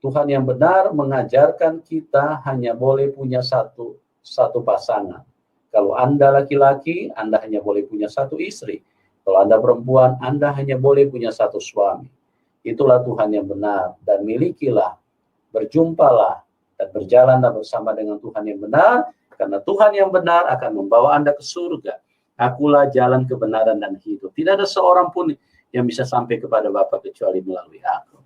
Tuhan yang benar mengajarkan kita hanya boleh punya satu pasangan. Kalau Anda laki-laki, Anda hanya boleh punya satu istri. Kalau Anda perempuan, Anda hanya boleh punya satu suami. Itulah Tuhan yang benar. Dan milikilah, berjumpalah, dan berjalanlah bersama dengan Tuhan yang benar. Karena Tuhan yang benar akan membawa Anda ke surga. Akulah jalan kebenaran dan hidup. Tidak ada seorang pun yang bisa sampai kepada Bapa kecuali melalui aku.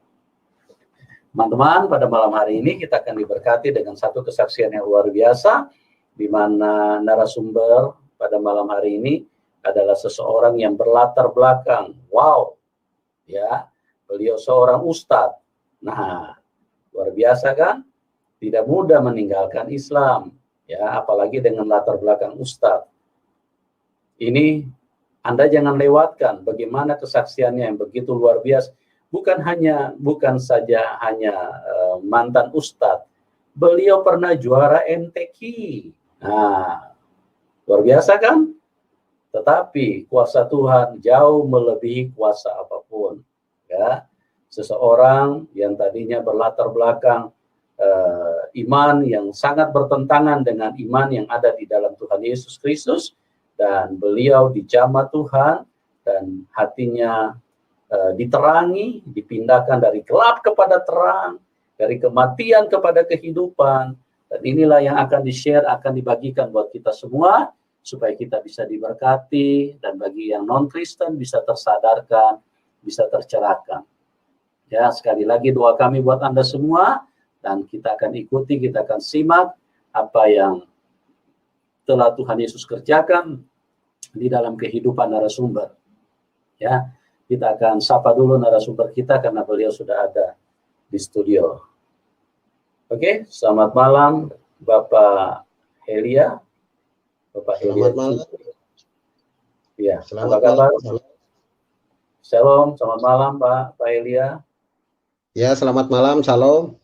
Teman-teman, pada malam hari ini kita akan diberkati dengan satu kesaksian yang luar biasa, di mana narasumber pada malam hari ini adalah seseorang yang berlatar belakang. Wow, ya, beliau seorang ustadz. Nah, luar biasa kan? Tidak mudah meninggalkan Islam, ya, apalagi dengan latar belakang ustadz. Ini Anda jangan lewatkan bagaimana kesaksiannya yang begitu luar biasa. Bukan saja hanya mantan ustadz, beliau pernah juara MTQ. Nah, luar biasa kan? Tetapi kuasa Tuhan jauh melebihi kuasa apapun. Ya, seseorang yang tadinya berlatar belakang iman yang sangat bertentangan dengan iman yang ada di dalam Tuhan Yesus Kristus, dan beliau dijamah Tuhan dan hatinya diterangi, dipindahkan dari gelap kepada terang, dari kematian kepada kehidupan. Dan inilah yang akan di-share, akan dibagikan buat kita semua, supaya kita bisa diberkati, dan bagi yang non-Kristen bisa tersadarkan, bisa tercerahkan. Ya, sekali lagi doa kami buat Anda semua, dan kita akan ikuti, kita akan simak apa yang telah Tuhan Yesus kerjakan di dalam kehidupan narasumber. Ya, kita akan sapa dulu narasumber kita karena beliau sudah ada di studio. Oke, selamat malam Bapak Helia. Bapak Helia. Selamat malam. Ya, selamat apa kabar? Malam. Shalom, selamat malam Pak Helia. Ya, selamat malam, shalom.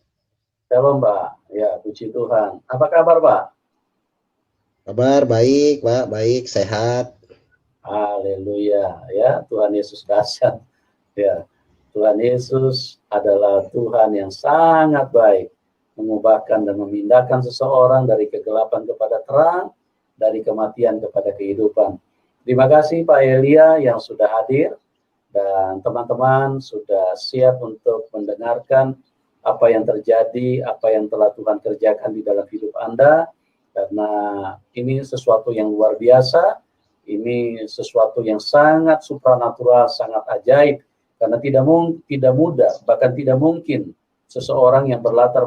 Shalom Pak. Ya, puji Tuhan. Apa kabar Pak? Kabar baik, Pak, baik, sehat. Haleluya, ya, Tuhan Yesus dahsyat. Ya, Tuhan Yesus adalah Tuhan yang sangat baik, mengubahkan dan memindahkan seseorang dari kegelapan kepada terang, dari kematian kepada kehidupan. Terima kasih Pak Elia yang sudah hadir, dan teman-teman sudah siap untuk mendengarkan apa yang terjadi, apa yang telah Tuhan kerjakan di dalam hidup Anda, karena ini sesuatu yang luar biasa. Ini sesuatu yang sangat supranatural, sangat ajaib, karena tidak mudah, bahkan tidak mungkin seseorang yang berlatar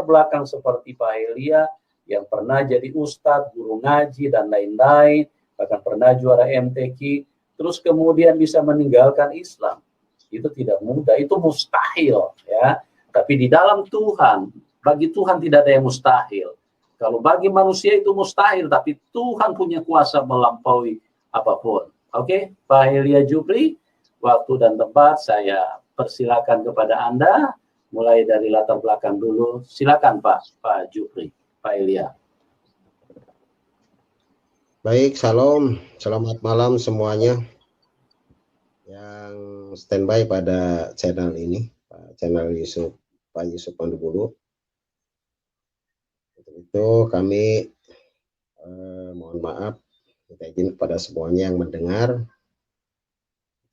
belakang seperti Pak Elia, yang pernah jadi ustadz, guru ngaji, dan lain-lain, bahkan pernah juara MTQ, terus kemudian bisa meninggalkan Islam. Itu tidak mudah, itu mustahil, ya. Tapi di dalam Tuhan, bagi Tuhan tidak ada yang mustahil. Kalau bagi manusia itu mustahil, tapi Tuhan punya kuasa melampaui apapun. Oke, Pak Elia Jupri, waktu dan tempat saya persilakan kepada Anda, mulai dari latar belakang dulu. Silakan Pak Jupri, Pak Elia. Baik, shalom, selamat malam semuanya yang standby pada channel ini, channel Pak Yusuf Pandubulu. Itu kami mohon maaf, minta izin kepada semuanya yang mendengar.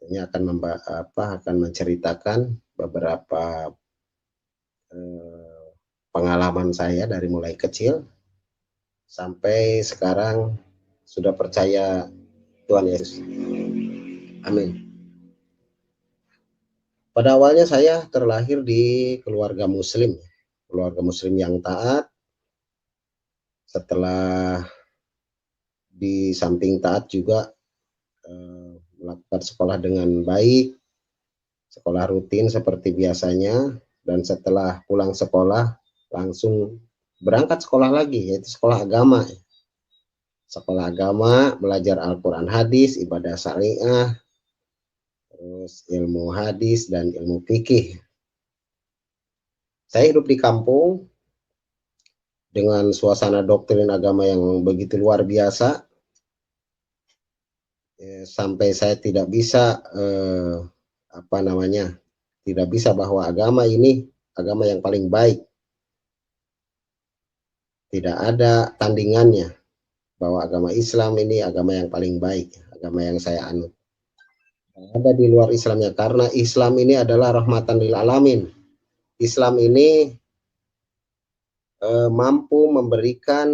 Tentunya akan menceritakan beberapa pengalaman saya dari mulai kecil sampai sekarang sudah percaya Tuhan Yesus. Amin. Pada awalnya saya terlahir di keluarga Muslim yang taat. Setelah di samping taat juga melakukan sekolah dengan baik, sekolah rutin seperti biasanya, dan setelah pulang sekolah langsung berangkat sekolah lagi, yaitu sekolah agama. Sekolah agama, belajar Al-Quran hadis, ibadah syariah, terus ilmu hadis dan ilmu fikih. Saya hidup di kampung dengan suasana doktrin agama yang begitu luar biasa, sampai saya tidak bisa tidak bisa bahwa agama ini agama yang paling baik. Tidak ada tandingannya bahwa agama Islam ini agama yang paling baik, agama yang saya anut. Ada di luar Islamnya, karena Islam ini adalah rahmatan lil alamin. Islam ini mampu memberikan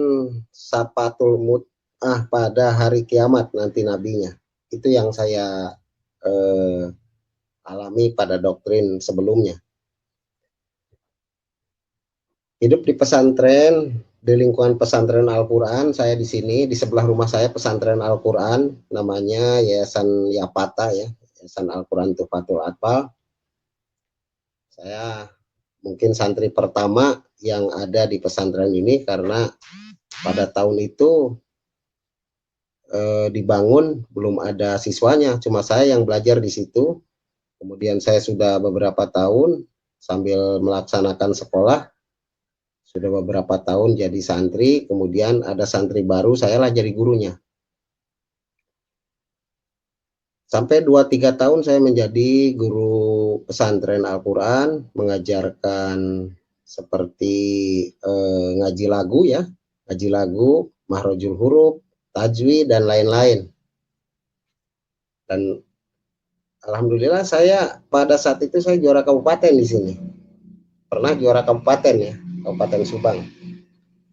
sapatul mut'ah pada hari kiamat nanti nabinya. Itu yang saya alami pada doktrin sebelumnya. Hidup di pesantren, di lingkungan pesantren Al-Quran. Saya di sini, di sebelah rumah saya pesantren Al-Quran, namanya Yayasan Yapata ya, Yayasan Al-Quran Tufatul Atfal. Saya mungkin santri pertama yang ada di pesantren ini, karena pada tahun itu dibangun belum ada siswanya, cuma saya yang belajar di situ. Kemudian saya sudah beberapa tahun sambil melaksanakan sekolah, sudah beberapa tahun jadi santri, kemudian ada santri baru, saya lah jadi gurunya. Sampai 2-3 tahun saya menjadi guru pesantren Al-Quran, mengajarkan seperti ngaji lagu ya, ngaji lagu, mahrojul huruf, tajwid, dan lain-lain. Dan alhamdulillah saya pada saat itu saya juara kabupaten di sini. Pernah juara kabupaten ya, Kabupaten Subang.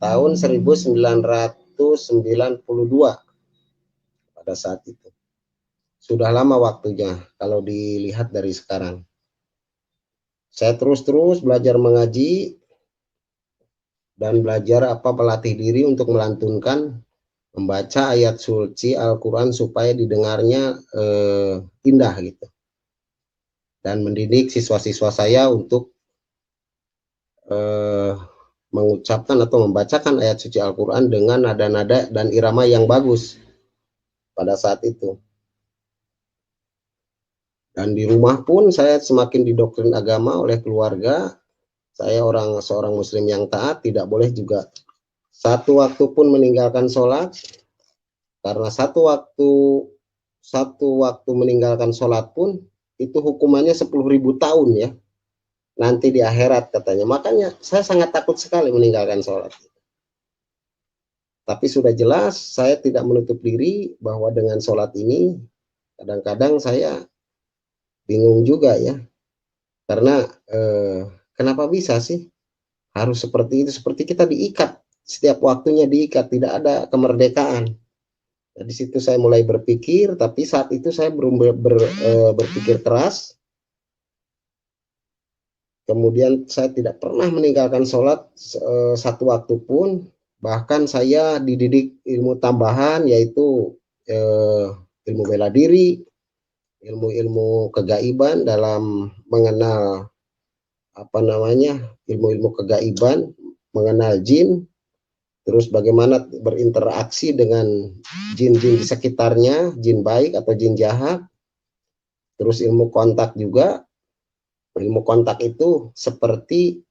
Tahun 1992 pada saat itu. Sudah lama waktunya kalau dilihat dari sekarang. Saya terus belajar mengaji dan belajar melatih diri untuk melantunkan, membaca ayat suci Al-Quran supaya didengarnya indah gitu. Dan mendidik siswa-siswa saya untuk mengucapkan atau membacakan ayat suci Al-Quran dengan nada-nada dan irama yang bagus pada saat itu. Dan di rumah pun saya semakin didoktrin agama oleh keluarga. Saya seorang muslim yang taat, tidak boleh juga satu waktu pun meninggalkan sholat, karena satu waktu meninggalkan sholat pun itu hukumannya 10.000 tahun ya, nanti di akhirat katanya. Makanya saya sangat takut sekali meninggalkan sholat. Tapi sudah jelas saya tidak menutup diri bahwa dengan sholat ini kadang-kadang saya bingung juga ya, karena kenapa bisa sih harus seperti itu, seperti kita diikat, setiap waktunya diikat, tidak ada kemerdekaan. Nah, di situ saya mulai berpikir, tapi saat itu saya belum berpikir keras. Kemudian saya tidak pernah meninggalkan sholat satu waktu pun. Bahkan saya dididik ilmu tambahan, yaitu ilmu bela diri, ilmu-ilmu kegaiban dalam mengenal ilmu-ilmu kegaiban, mengenal jin, terus bagaimana berinteraksi dengan jin-jin di sekitarnya, jin baik atau jin jahat. Terus ilmu kontak juga. Ilmu kontak itu seperti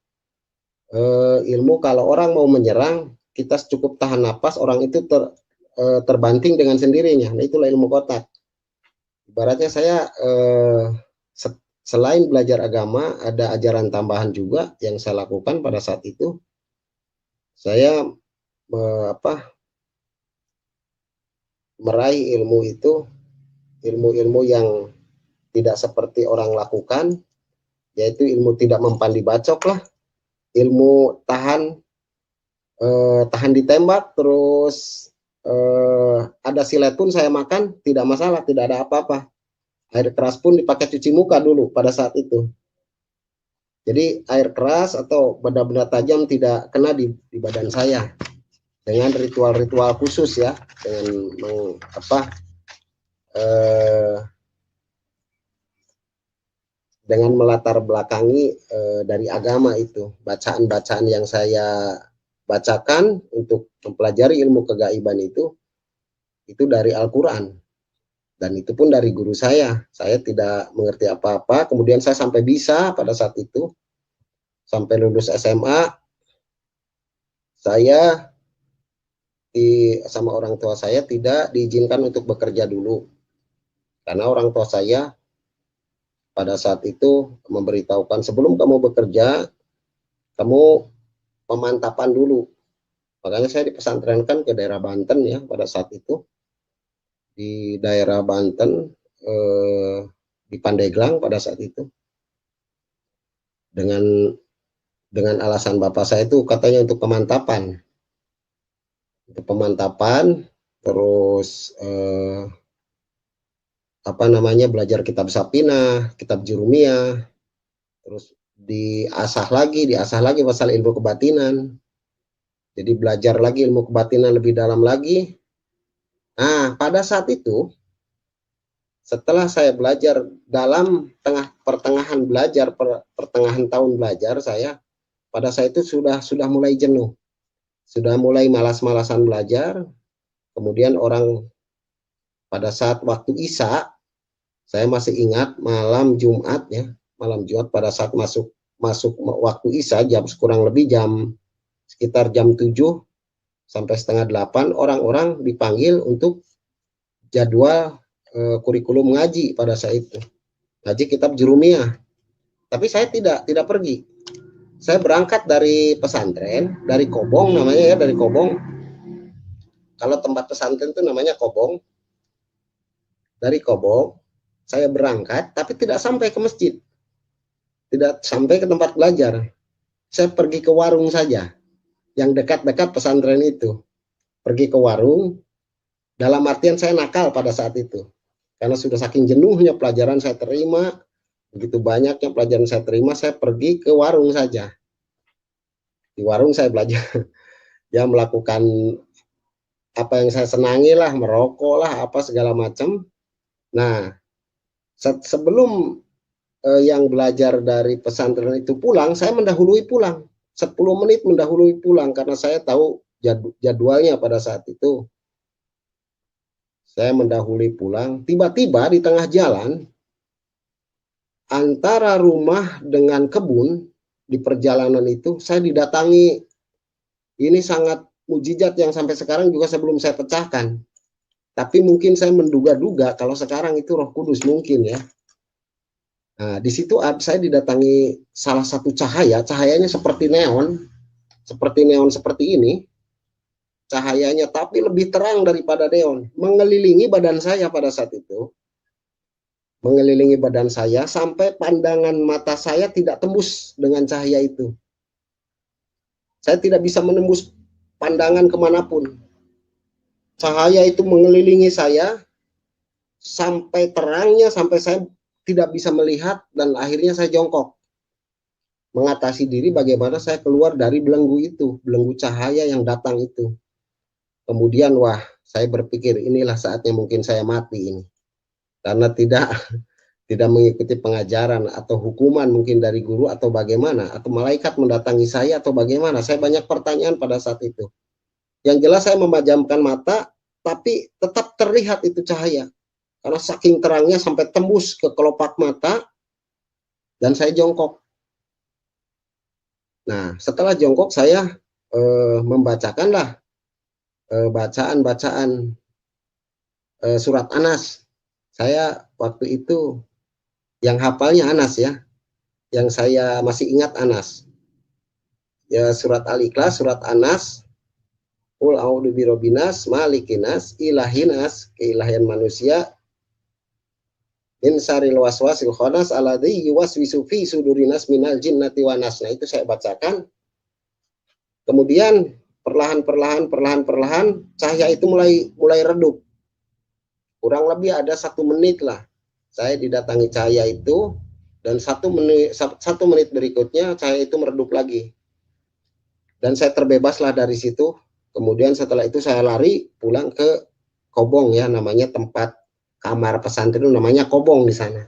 ilmu kalau orang mau menyerang, kita cukup tahan napas, orang itu terbanting dengan sendirinya. Nah, itulah ilmu kontak. Ibaratnya saya selain belajar agama, ada ajaran tambahan juga yang saya lakukan pada saat itu. Saya meraih ilmu itu, ilmu-ilmu yang tidak seperti orang lakukan, yaitu ilmu tidak mempan dibacok lah, ilmu tahan ditembak, terus ada silet pun saya makan, tidak masalah, tidak ada apa-apa. Air keras pun dipakai cuci muka dulu pada saat itu. Jadi air keras atau benda-benda tajam tidak kena di badan saya, dengan ritual-ritual khusus ya, dengan dengan melatar belakangi dari agama itu, bacaan-bacaan yang saya bacakan untuk mempelajari ilmu kegaiban itu dari Al-Quran. Dan itu pun dari guru saya tidak mengerti apa-apa, kemudian saya sampai bisa pada saat itu, sampai lulus SMA, saya sama orang tua saya tidak diizinkan untuk bekerja dulu. Karena orang tua saya pada saat itu memberitahukan, sebelum kamu bekerja, temu pemantapan dulu. Makanya saya dipesantrenkan ke daerah Banten ya pada saat itu. Di daerah Banten, di Pandeglang pada saat itu. Dengan alasan bapak saya itu katanya untuk pemantapan. Untuk pemantapan, terus belajar kitab Sapina, kitab Jurumiyah, terus diasah lagi pasal ilmu kebatinan. Jadi belajar lagi ilmu kebatinan lebih dalam lagi. Nah, pada saat itu, setelah saya belajar dalam pertengahan tahun belajar saya, pada saat itu sudah mulai jenuh. Sudah mulai malas-malasan belajar. Kemudian pada saat waktu Isya, saya masih ingat malam Jumat pada saat masuk waktu Isya kurang lebih sekitar jam 7 sampai setengah 8 orang-orang dipanggil untuk jadwal kurikulum ngaji pada saat itu. Ngaji kitab Jurumiyah. Tapi saya tidak pergi. Saya berangkat dari pesantren, dari Kobong namanya ya, dari Kobong. Kalau tempat pesantren itu namanya Kobong. Dari Kobong, saya berangkat, tapi tidak sampai ke masjid. Tidak sampai ke tempat belajar. Saya pergi ke warung saja, yang dekat-dekat pesantren itu. Pergi ke warung, dalam artian saya nakal pada saat itu. Karena sudah saking jenuhnya pelajaran saya terima, begitu banyaknya pelajaran saya terima, saya pergi ke warung saja. Di warung saya belajar, ya melakukan apa yang saya senangi lah, merokok lah, apa segala macam. Nah, sebelum yang belajar dari pesantren itu pulang, saya mendahului pulang. 10 menit mendahului pulang, karena saya tahu jadwalnya pada saat itu. Saya mendahului pulang, tiba-tiba di tengah jalan, antara rumah dengan kebun, di perjalanan itu, saya didatangi, ini sangat mujizat yang sampai sekarang juga sebelum saya pecahkan. Tapi mungkin saya menduga-duga kalau sekarang itu Roh Kudus mungkin ya. Nah, di situ saya didatangi salah satu cahayanya seperti neon seperti ini, cahayanya tapi lebih terang daripada neon, mengelilingi badan saya pada saat itu, mengelilingi badan saya sampai pandangan mata saya tidak tembus dengan cahaya itu. Saya tidak bisa menembus pandangan kemanapun. Cahaya itu mengelilingi saya sampai terangnya, sampai saya tidak bisa melihat, dan akhirnya saya jongkok mengatasi diri bagaimana saya keluar dari belenggu itu, belenggu cahaya yang datang itu. Kemudian saya berpikir inilah saatnya mungkin saya mati ini, karena tidak mengikuti pengajaran atau hukuman mungkin dari guru atau bagaimana, atau malaikat mendatangi saya atau bagaimana. Saya banyak pertanyaan pada saat itu. Yang jelas saya memejamkan mata, tapi tetap terlihat itu cahaya. Karena saking terangnya sampai tembus ke kelopak mata, dan saya jongkok. Nah, setelah jongkok saya membacakanlah bacaan-bacaan surat Anas. Saya waktu itu yang hafalnya Anas ya, yang saya masih ingat Anas. Ya, surat Al-Ikhlas, surat Anas, Qul a'udzu birabbinas, malikinas, ilahinas, keilahian manusia, min syarril waswasil khannas alladzi yuwaswisu fi sudurinas minal jinnati wan nas. Nah, itu saya bacakan. Kemudian perlahan cahaya itu mulai redup. Kurang lebih ada 1 menit lah saya didatangi cahaya itu, dan 1 menit berikutnya cahaya itu meredup lagi. Dan saya terbebaslah dari situ. Kemudian setelah itu saya lari pulang ke Kobong ya, namanya tempat kamar pesantren namanya Kobong di sana,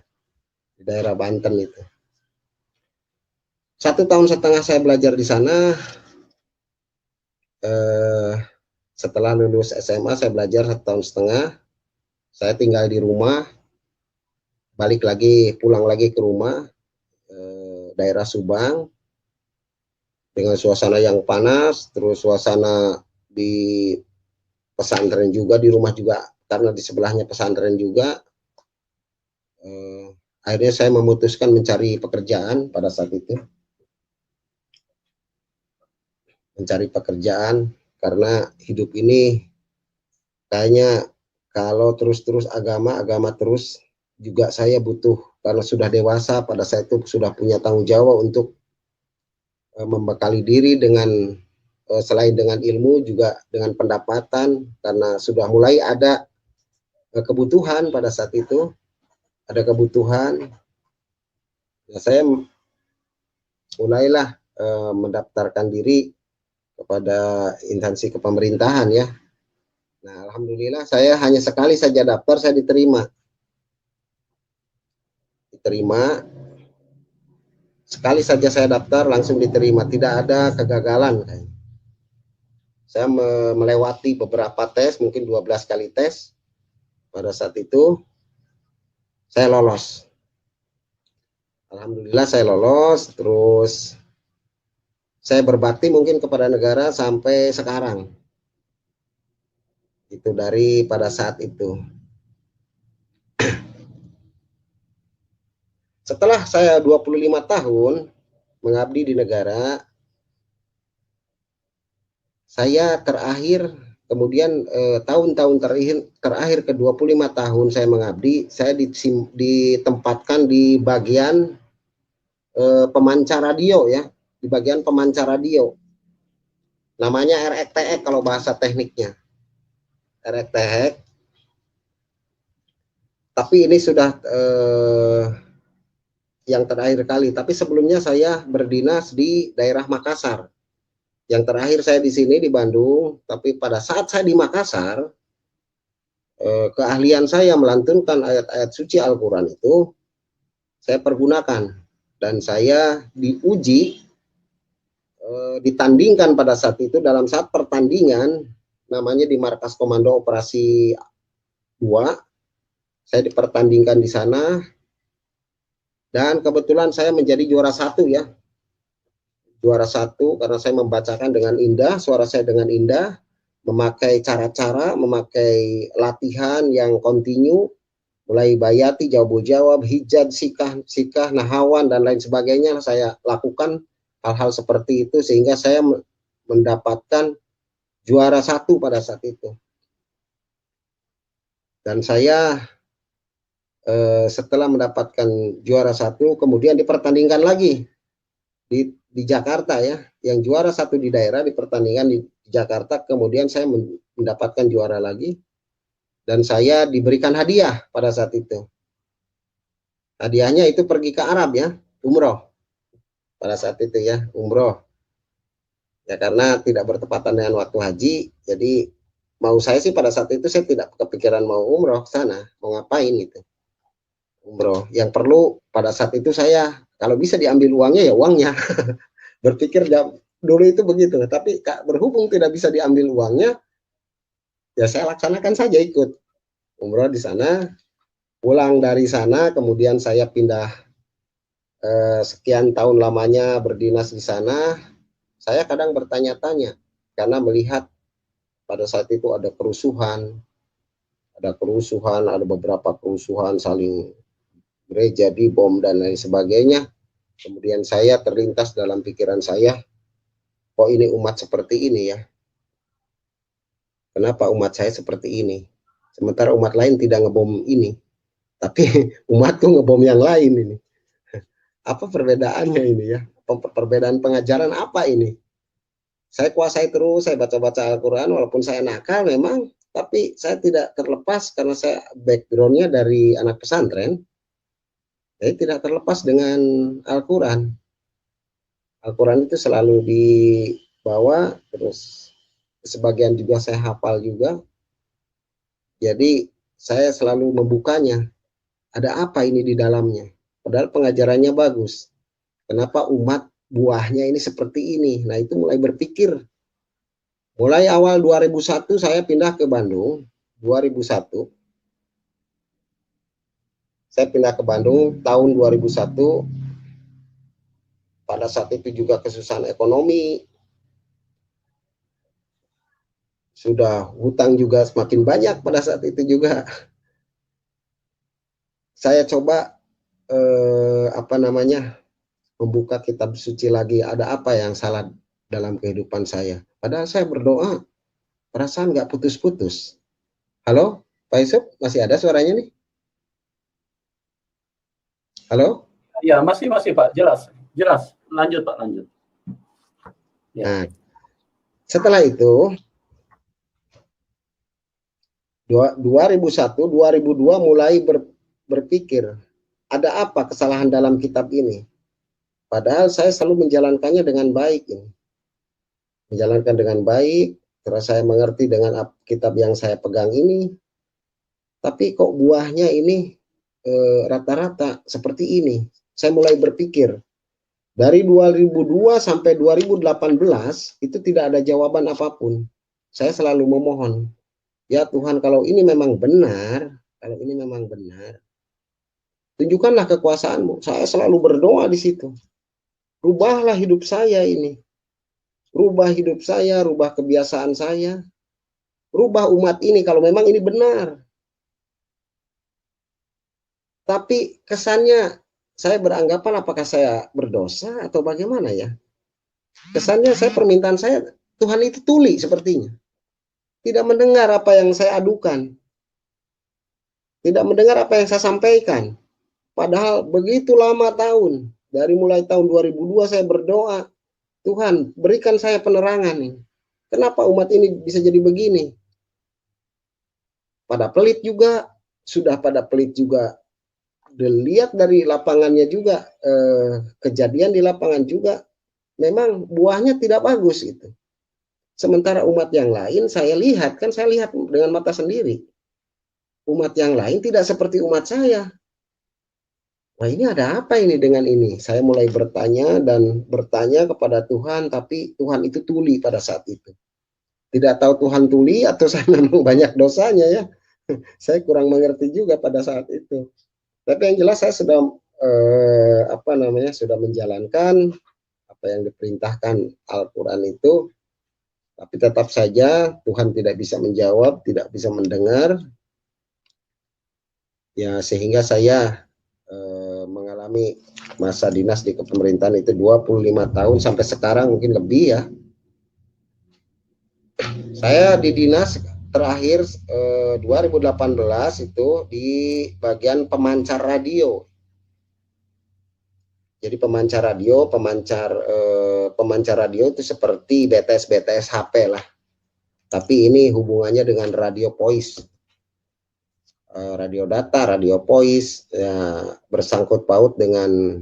di daerah Banten itu. 1,5 tahun saya belajar di sana. Setelah lulus SMA saya belajar 1,5 tahun. Saya tinggal di rumah, pulang lagi ke rumah, daerah Subang, dengan suasana yang panas, terus suasana di pesantren juga, di rumah juga, karena di sebelahnya pesantren juga. Akhirnya saya memutuskan mencari pekerjaan pada saat itu. mencari pekerjaan, karena hidup ini kayaknya kalau terus-terus agama terus, juga saya butuh, karena sudah dewasa pada saat itu sudah punya tanggung jawab untuk membekali diri dengan selain dengan ilmu juga dengan pendapatan, karena sudah mulai ada kebutuhan pada saat itu, ada kebutuhan. Nah, saya mulailah mendaftarkan diri kepada instansi kepemerintahan ya. Nah, alhamdulillah saya hanya sekali saja daftar, saya diterima. Sekali saja saya daftar langsung diterima, tidak ada kegagalan. Saya melewati beberapa tes, mungkin 12 kali tes. Pada saat itu saya lolos. Alhamdulillah saya lolos, terus saya berbakti mungkin kepada negara sampai sekarang. Itu dari pada saat itu. Setelah saya 25 tahun mengabdi di negara, saya terakhir kemudian tahun-tahun terakhir ke 25 tahun saya mengabdi, saya ditempatkan di bagian pemancar radio ya, di bagian pemancar radio. Namanya RETEK kalau bahasa tekniknya. RETEK. Tapi ini sudah yang terakhir kali, tapi sebelumnya saya berdinas di daerah Makassar. Yang terakhir saya di sini di Bandung, tapi pada saat saya di Makassar, keahlian saya melantunkan ayat-ayat suci Al-Quran itu saya pergunakan, dan saya diuji, ditandingkan pada saat itu dalam saat pertandingan, namanya di Markas Komando Operasi 2, saya dipertandingkan di sana, dan kebetulan saya menjadi juara 1 ya. Juara 1 karena saya membacakan dengan indah, suara saya dengan indah, memakai cara-cara, memakai latihan yang kontinu, mulai bayati, jawab, hijab, sikah, nahawan, dan lain sebagainya. Saya lakukan hal-hal seperti itu sehingga saya mendapatkan juara 1 pada saat itu. Dan saya setelah mendapatkan juara 1, kemudian dipertandingkan lagi di Jakarta ya, yang juara 1 di daerah dipertandingkan di Jakarta, kemudian saya mendapatkan juara lagi, dan saya diberikan hadiah pada saat itu. Hadiahnya itu pergi ke Arab ya, umroh pada saat itu ya, umroh ya, karena tidak bertepatan dengan waktu haji. Jadi mau saya sih pada saat itu saya tidak kepikiran mau umroh ke sana, mau ngapain gitu, umroh. Yang perlu pada saat itu saya kalau bisa diambil uangnya ya uangnya. Berpikir dulu itu begitu, tapi berhubung tidak bisa diambil uangnya, ya saya laksanakan saja ikut umroh di sana. Pulang dari sana, kemudian saya pindah sekian tahun lamanya berdinas di sana. Saya kadang bertanya-tanya karena melihat pada saat itu ada kerusuhan, ada beberapa kerusuhan, saling gereja dibom dan lain sebagainya. Kemudian saya terlintas dalam pikiran saya, kok ini umat seperti ini ya? Kenapa umat saya seperti ini? Sementara umat lain tidak ngebom ini, tapi umatku ngebom yang lain ini. Apa perbedaannya ini ya? Perbedaan pengajaran apa ini? Saya kuasai terus, saya baca-baca Al-Quran, walaupun saya nakal memang, tapi saya tidak terlepas karena saya backgroundnya dari anak pesantren. Saya tidak terlepas dengan Al-Quran. Al-Quran itu selalu dibawa, terus sebagian juga saya hafal juga. Jadi saya selalu membukanya. Ada apa ini di dalamnya? Padahal pengajarannya bagus. Kenapa umat buahnya ini seperti ini? Nah, itu mulai berpikir. Mulai awal 2001 saya pindah ke Bandung. 2001. Saya pindah ke Bandung tahun 2001. Pada saat itu juga kesusahan ekonomi. Sudah hutang juga semakin banyak pada saat itu juga. Saya coba membuka kitab suci lagi, ada apa yang salah dalam kehidupan saya. Padahal saya berdoa, perasaan nggak putus-putus. Halo, Pak Yusuf, masih ada suaranya nih? Halo? Ya, masih Pak, jelas. Lanjut Pak, lanjut. Ya. Nah, setelah itu 2001, 2002 mulai berpikir, ada apa kesalahan dalam kitab ini? Padahal saya selalu menjalankannya dengan baik ini. Menjalankan dengan baik, terus saya mengerti dengan kitab yang saya pegang ini, tapi kok buahnya ini rata-rata seperti ini. Saya mulai berpikir, dari 2002 sampai 2018 itu tidak ada jawaban apapun. Saya selalu memohon, ya Tuhan, kalau ini memang benar, tunjukkanlah kekuasaan-Mu. Saya selalu berdoa di situ. Rubahlah hidup saya ini. Rubah hidup saya, rubah kebiasaan saya. Rubah umat ini kalau memang ini benar. Tapi kesannya saya beranggapan apakah saya berdosa atau bagaimana ya? Kesannya permintaan saya, Tuhan itu tuli sepertinya. Tidak mendengar apa yang saya adukan. Tidak mendengar apa yang saya sampaikan. Padahal begitu lama tahun. Dari mulai tahun 2002 saya berdoa, Tuhan berikan saya penerangan. Kenapa umat ini bisa jadi begini? Pada pelit juga, sudah pada pelit juga. Dilihat dari lapangannya juga, kejadian di lapangan juga, memang buahnya tidak bagus itu. Sementara umat yang lain saya lihat dengan mata sendiri. Umat yang lain tidak seperti umat saya. Wah, ini ada apa ini dengan ini? Saya mulai bertanya kepada Tuhan, tapi Tuhan itu tuli pada saat itu. Tidak tahu Tuhan tuli atau saya memang banyak dosanya ya. Saya kurang mengerti juga pada saat itu. Tapi yang jelas saya sudah sudah menjalankan apa yang diperintahkan Al-Quran itu. Tapi tetap saja Tuhan tidak bisa menjawab, tidak bisa mendengar. Ya, sehingga saya mengalami masa dinas di kepemerintahan itu 25 tahun sampai sekarang, mungkin lebih ya. Saya di dinas terakhir 2018 itu di bagian pemancar radio. Jadi pemancar radio itu seperti BTS HP lah. Tapi ini hubungannya dengan radio voice. Radio data, radio voice, ya, bersangkut paut dengan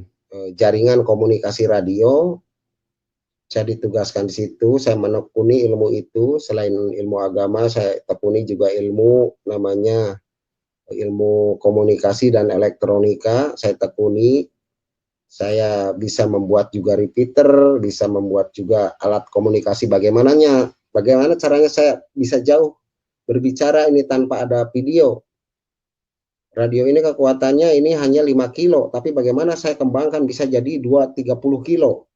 jaringan komunikasi radio. Saya ditugaskan di situ, saya menekuni ilmu itu. Selain ilmu agama, saya tekuni juga ilmu namanya ilmu komunikasi dan elektronika. Saya tekuni, saya bisa membuat juga repeater, bisa membuat juga alat komunikasi. Bagaimana caranya saya bisa jauh berbicara ini tanpa ada video. Radio ini kekuatannya ini hanya 5 kilo, tapi bagaimana saya kembangkan bisa jadi 2-30 kilo.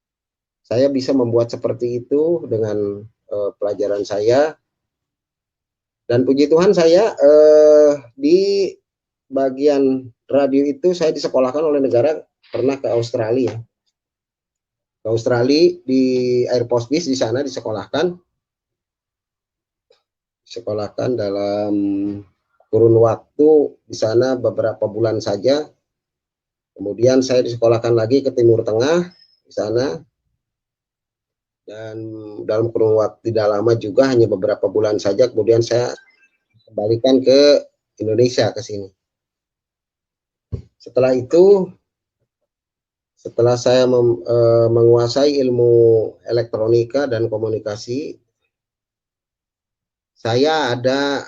Saya bisa membuat seperti itu dengan pelajaran saya. Dan puji Tuhan saya di bagian radio itu saya disekolahkan oleh negara, pernah ke Australia. Ke Australia di Air Force Base, di sana disekolahkan dalam kurun waktu di sana beberapa bulan saja. Kemudian saya disekolahkan lagi ke Timur Tengah di sana. Dan dalam kurun waktu tidak lama juga, hanya beberapa bulan saja, kemudian saya kembalikan ke Indonesia, ke sini. Setelah itu, setelah saya menguasai ilmu elektronika dan komunikasi, saya ada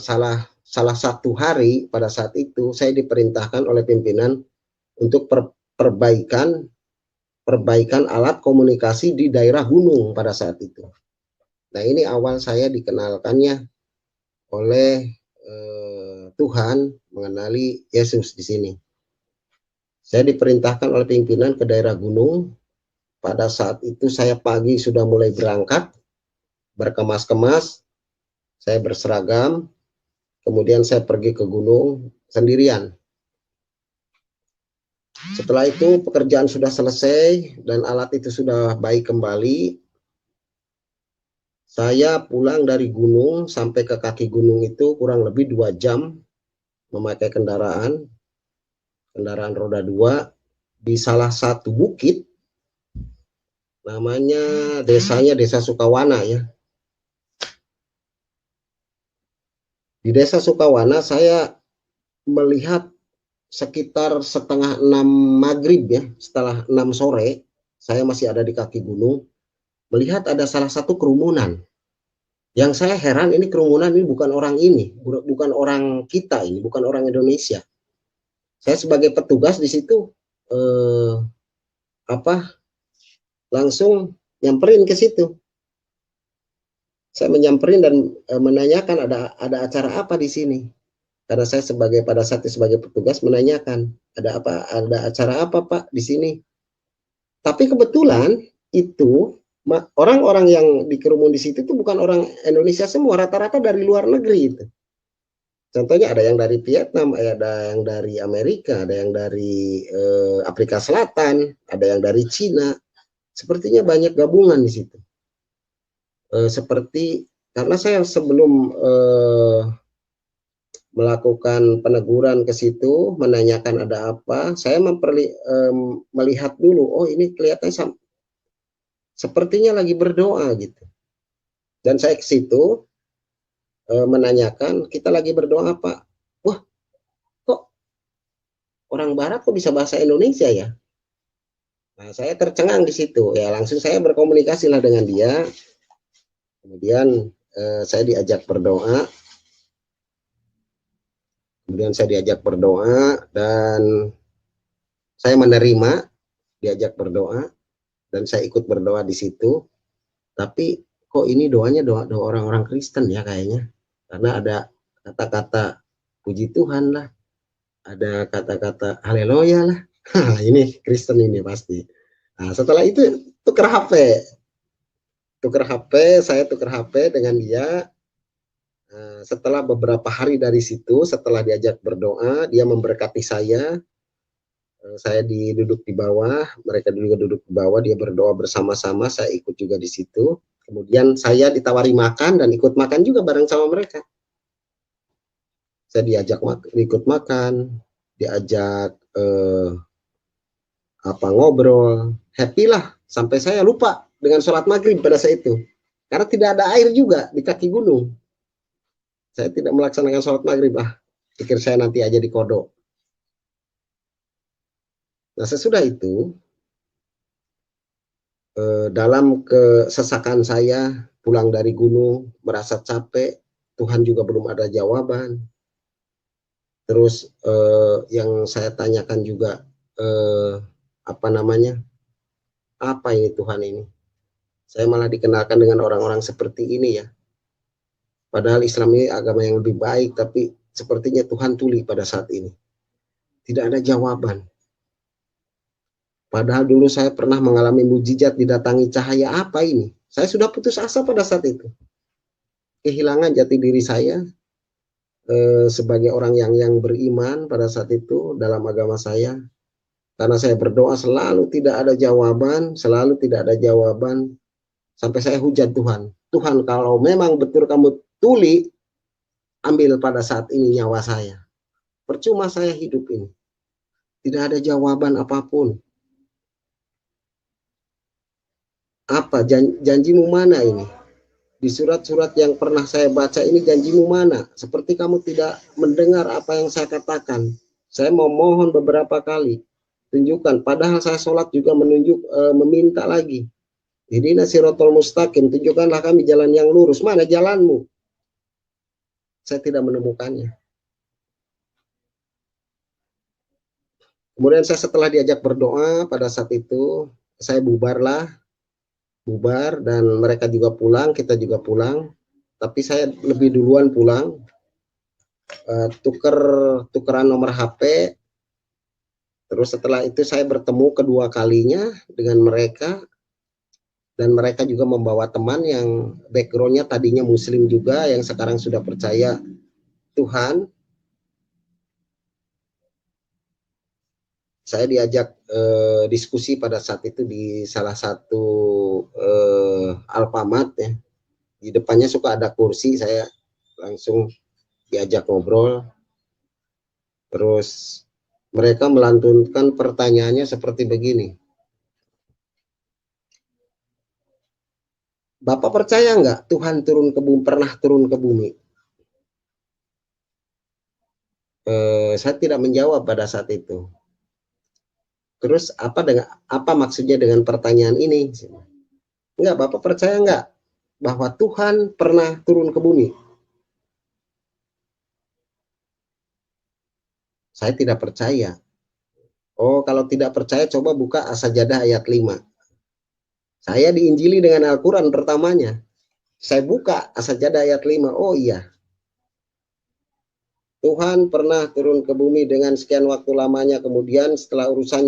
salah satu hari pada saat itu saya diperintahkan oleh pimpinan untuk perbaikan alat komunikasi di daerah gunung pada saat itu. Nah, ini awal saya dikenalkannya oleh Tuhan, mengenali Yesus di sini. Saya diperintahkan oleh pimpinan ke daerah gunung. Pada saat itu saya pagi sudah mulai berangkat, berkemas-kemas, saya berseragam, kemudian saya pergi ke gunung sendirian. Setelah itu pekerjaan sudah selesai dan alat itu sudah baik kembali. Saya pulang dari gunung sampai ke kaki gunung itu kurang lebih 2 jam memakai kendaraan roda 2 di salah satu bukit, namanya desanya Desa Sukawana ya. Di Desa Sukawana saya melihat sekitar setengah 6 maghrib ya, setelah 6 sore, saya masih ada di kaki gunung, melihat ada salah satu kerumunan. Yang saya heran, ini kerumunan ini bukan orang ini, bukan orang kita ini, bukan orang Indonesia. Saya sebagai petugas di situ langsung nyamperin ke situ. Saya menyamperin dan menanyakan ada acara apa di sini. Karena saya pada saat itu sebagai petugas menanyakan, ada acara apa Pak di sini? Tapi kebetulan itu orang-orang yang dikerumun di situ itu bukan orang Indonesia semua, rata-rata dari luar negeri itu. Contohnya ada yang dari Vietnam, ada yang dari Amerika, ada yang dari Afrika Selatan, ada yang dari Cina. Sepertinya banyak gabungan di situ. Karena saya sebelum melakukan peneguran ke situ, menanyakan ada apa, saya melihat dulu, oh ini kelihatannya sepertinya lagi berdoa gitu. Dan saya ke situ menanyakan, kita lagi berdoa Pak. Wah, kok orang Barat kok bisa bahasa Indonesia ya? Nah, saya tercengang di situ. Ya langsung saya berkomunikasi lah dengan dia. Kemudian saya diajak berdoa. Dan saya menerima diajak berdoa dan saya ikut berdoa di situ. Tapi kok ini doanya doa orang-orang Kristen ya kayaknya. Karena ada kata-kata puji Tuhan lah, ada kata-kata haleluya lah. Ini Kristen ini pasti. Nah, setelah itu tukar saya tukar HP dengan dia. Setelah beberapa hari dari situ, setelah diajak berdoa, dia memberkati saya. Saya duduk di bawah, mereka juga duduk di bawah, dia berdoa bersama-sama, saya ikut juga di situ. Kemudian saya ditawari makan dan ikut makan juga bareng sama mereka. Saya diajak ikut makan, diajak ngobrol, happy lah, sampai saya lupa dengan sholat maghrib pada saat itu. Karena tidak ada air juga di kaki gunung. Saya tidak melaksanakan sholat maghrib, pikir saya nanti aja di kodok. Nah sesudah itu, dalam kesesakan saya pulang dari gunung, merasa capek, Tuhan juga belum ada jawaban. Terus yang saya tanyakan juga, apa ini Tuhan ini? Saya malah dikenalkan dengan orang-orang seperti ini ya. Padahal Islam ini agama yang lebih baik, tapi sepertinya Tuhan tuli pada saat ini. Tidak ada jawaban. Padahal dulu saya pernah mengalami mujizat didatangi cahaya, apa ini? Saya sudah putus asa pada saat itu. Kehilangan jati diri saya sebagai orang yang beriman pada saat itu dalam agama saya. Karena saya berdoa selalu tidak ada jawaban, sampai saya hujat Tuhan. Tuhan, kalau memang betul kamu tuli, ambil pada saat ini nyawa saya. Percuma saya hidup ini. Tidak ada jawaban apapun. Apa janjimu mana ini? Di surat-surat yang pernah saya baca ini janjimu mana? Seperti kamu tidak mendengar apa yang saya katakan. Saya memohon beberapa kali. Tunjukkan. Padahal saya sholat juga meminta lagi. Ihdina siratal mustaqim, tunjukkanlah kami jalan yang lurus. Mana jalanmu? Saya tidak menemukannya. Kemudian saya setelah diajak berdoa pada saat itu, saya bubar dan mereka juga pulang, kita juga pulang. Tapi saya lebih duluan pulang, tukeran nomor HP. Terus setelah itu saya bertemu kedua kalinya dengan mereka. Dan mereka juga membawa teman yang backgroundnya tadinya muslim juga, yang sekarang sudah percaya Tuhan. Saya diajak diskusi pada saat itu di salah satu Alfamart ya. Di depannya suka ada kursi, saya langsung diajak ngobrol. Terus mereka melantunkan pertanyaannya seperti begini. Bapak percaya nggak Tuhan turun ke bumi, pernah turun ke bumi? Saya tidak menjawab pada saat itu. Terus apa maksudnya dengan pertanyaan ini? Enggak, Bapak percaya nggak bahwa Tuhan pernah turun ke bumi? Saya tidak percaya. Oh, kalau tidak percaya coba buka As-Sajadah ayat 5. Saya diinjili dengan Al-Quran pertamanya. Saya buka As-Sajadah ayat 5. Oh iya, Tuhan pernah turun ke bumi dengan sekian waktu lamanya, kemudian setelah urusan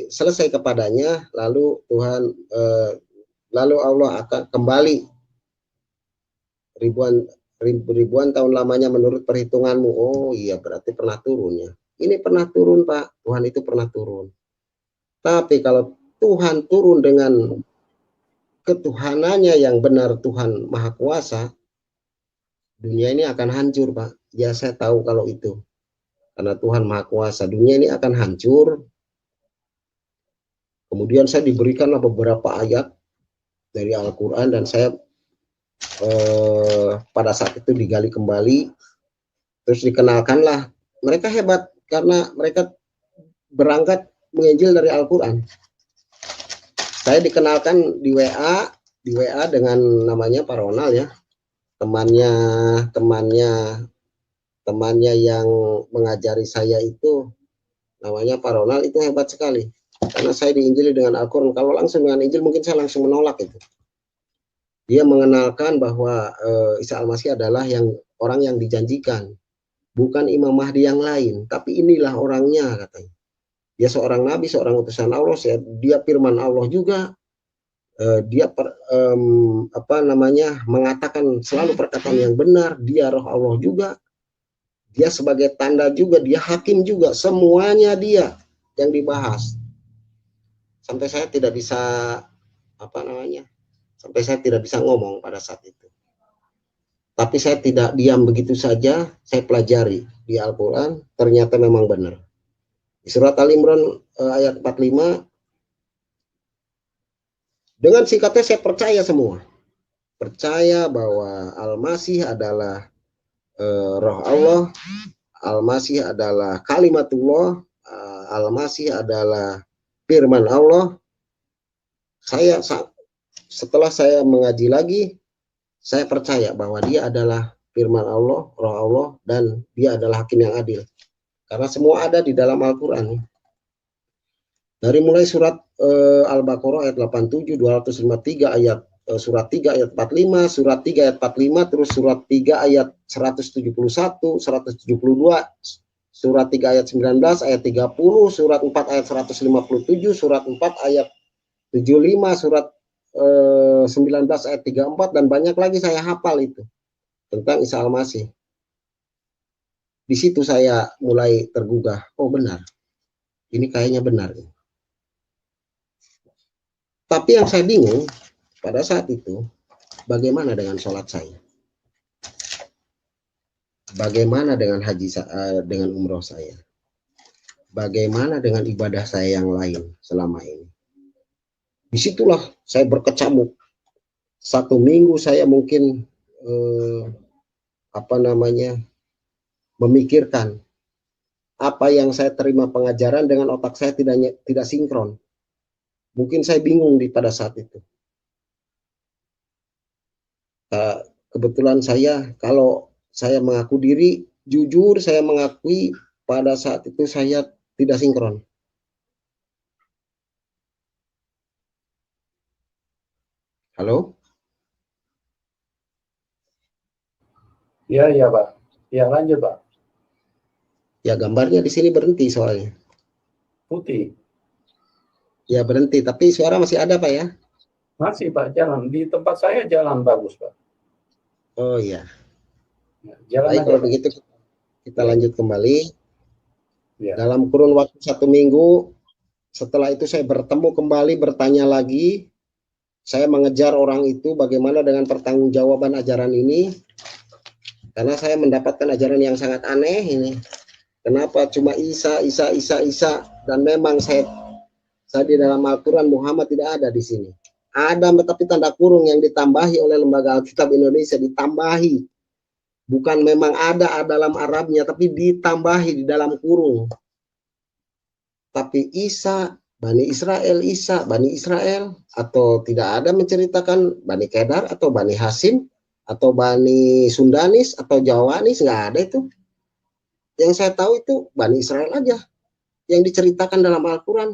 selesai kepadanya, lalu Allah akan kembali ribuan tahun lamanya menurut perhitunganmu. Oh iya, berarti pernah turun ya. Ini pernah turun, Pak. Tuhan itu pernah turun. Tapi kalau Tuhan turun dengan ketuhanannya yang benar, Tuhan Maha Kuasa, dunia ini akan hancur, Pak. Ya, saya tahu kalau itu. Karena Tuhan Maha Kuasa, dunia ini akan hancur. Kemudian saya diberikanlah beberapa ayat dari Al-Quran, dan saya pada saat itu digali kembali, terus dikenalkanlah. Mereka hebat karena mereka berangkat menginjil dari Al-Quran. Saya dikenalkan di WA dengan namanya Pak Ronald ya, temannya yang mengajari saya itu namanya Pak Ronald, itu hebat sekali karena saya diinjili dengan Al-Quran. Kalau langsung dengan Injil mungkin saya langsung menolak itu. Dia mengenalkan bahwa Isa Al-Masih adalah orang yang dijanjikan, bukan Imam Mahdi yang lain, tapi inilah orangnya, katanya. Dia seorang nabi, seorang utusan Allah, dia firman Allah juga. Dia mengatakan selalu perkataan yang benar. Dia roh Allah juga. Dia sebagai tanda juga, dia hakim juga. Semuanya dia yang dibahas. Sampai saya tidak bisa sampai saya tidak bisa ngomong pada saat itu. Tapi saya tidak diam begitu saja, saya pelajari di Al-Quran, ternyata memang benar. Di surat Al-Imran ayat 45, dengan singkatnya saya percaya semua. Percaya bahwa Al-Masih adalah roh Allah, Al-Masih adalah kalimatullah, Al-Masih adalah firman Allah. Setelah saya mengaji lagi, saya percaya bahwa dia adalah firman Allah, roh Allah, dan dia adalah hakim yang adil. Karena semua ada di dalam Al-Quran. Dari mulai surat Al-Baqarah ayat 87, 253 ayat, surat 3 ayat 45, surat 3 ayat 45, terus surat 3 ayat 171, 172, surat 3 ayat 19, ayat 30, surat 4 ayat 157, surat 4 ayat 75, surat 19 ayat 34, dan banyak lagi saya hafal itu tentang Isa Al-Masih. Di situ saya mulai tergugah, oh benar, ini kayaknya benar. Tapi yang saya bingung pada saat itu, bagaimana dengan sholat saya? Bagaimana dengan dengan umroh saya? Bagaimana dengan ibadah saya yang lain selama ini? Disitulah saya berkecamuk. 1 minggu saya mungkin memikirkan apa yang saya terima pengajaran dengan otak saya tidak sinkron. Mungkin saya bingung pada saat itu. Kebetulan kalau saya mengaku diri, jujur saya mengakui pada saat itu saya tidak sinkron. Halo? Iya Pak. Ya lanjut Pak. Ya gambarnya di sini berhenti soalnya. Putih. Ya berhenti, tapi suara masih ada Pak ya? Masih Pak, jalan. Di tempat saya jalan bagus Pak. Oh iya. Jalan baik, aja, kalau Pak. begitu kita lanjut kembali. Ya. Dalam kurun waktu 1 minggu, setelah itu saya bertemu kembali, bertanya lagi. saya mengejar orang itu, bagaimana dengan pertanggungjawaban ajaran ini, karena saya mendapatkan ajaran yang sangat aneh ini. Kenapa cuma Isa, dan memang saya di dalam Al-Quran Muhammad tidak ada di sini. Ada tapi tanda kurung yang ditambahi oleh Lembaga Alkitab Indonesia, ditambahi. Bukan memang ada dalam Arabnya, tapi ditambahi di dalam kurung. Tapi Isa, Bani Israel, Isa, Bani Israel, atau tidak ada menceritakan Bani Kedar, atau Bani Hasim, atau Bani Sundanis, atau Jawanis, nggak ada itu. Yang saya tahu itu Bani Israel aja yang diceritakan dalam Al-Quran.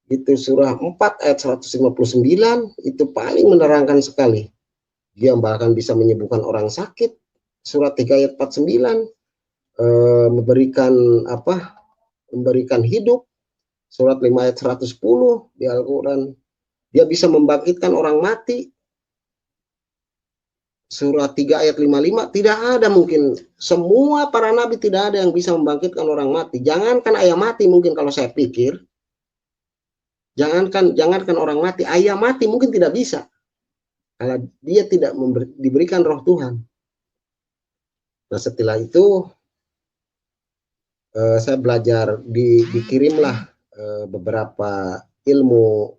Itu surah 4 ayat 159, itu paling menerangkan sekali. Dia bahkan bisa menyembuhkan orang sakit. Surat 3 ayat 49, memberikan hidup. Surat 5 ayat 110 di Al-Quran, dia bisa membangkitkan orang mati. Surat 3 ayat 55, tidak ada mungkin, semua para nabi tidak ada yang bisa membangkitkan orang mati. Jangankan ayam mati, mungkin kalau saya pikir, jangankan orang mati, ayam mati mungkin tidak bisa, kalau dia tidak diberikan roh Tuhan. Nah setelah itu saya belajar, dikirimlah beberapa ilmu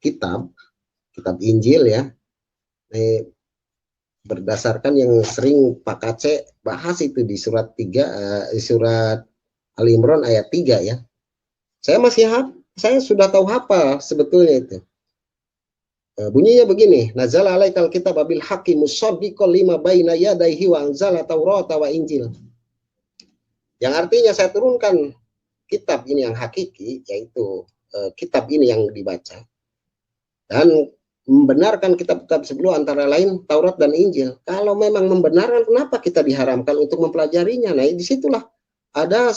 kitab Injil ya. Berdasarkan yang sering Pak Kace bahas itu di surat 3, surat Ali Imran ayat 3 ya. Saya sudah tahu hafal sebetulnya itu. Bunyinya begini, nazala alaikal kitab bil haqqi musaddiqan lima baina yadayhi wa anzala taurata wa injil. Yang artinya saya turunkan kitab ini yang hakiki, yaitu kitab ini yang dibaca, dan membenarkan kitab-kitab sebelum, antara lain Taurat dan Injil. Kalau memang membenarkan, kenapa kita diharamkan untuk mempelajarinya? Nah, disitulah ada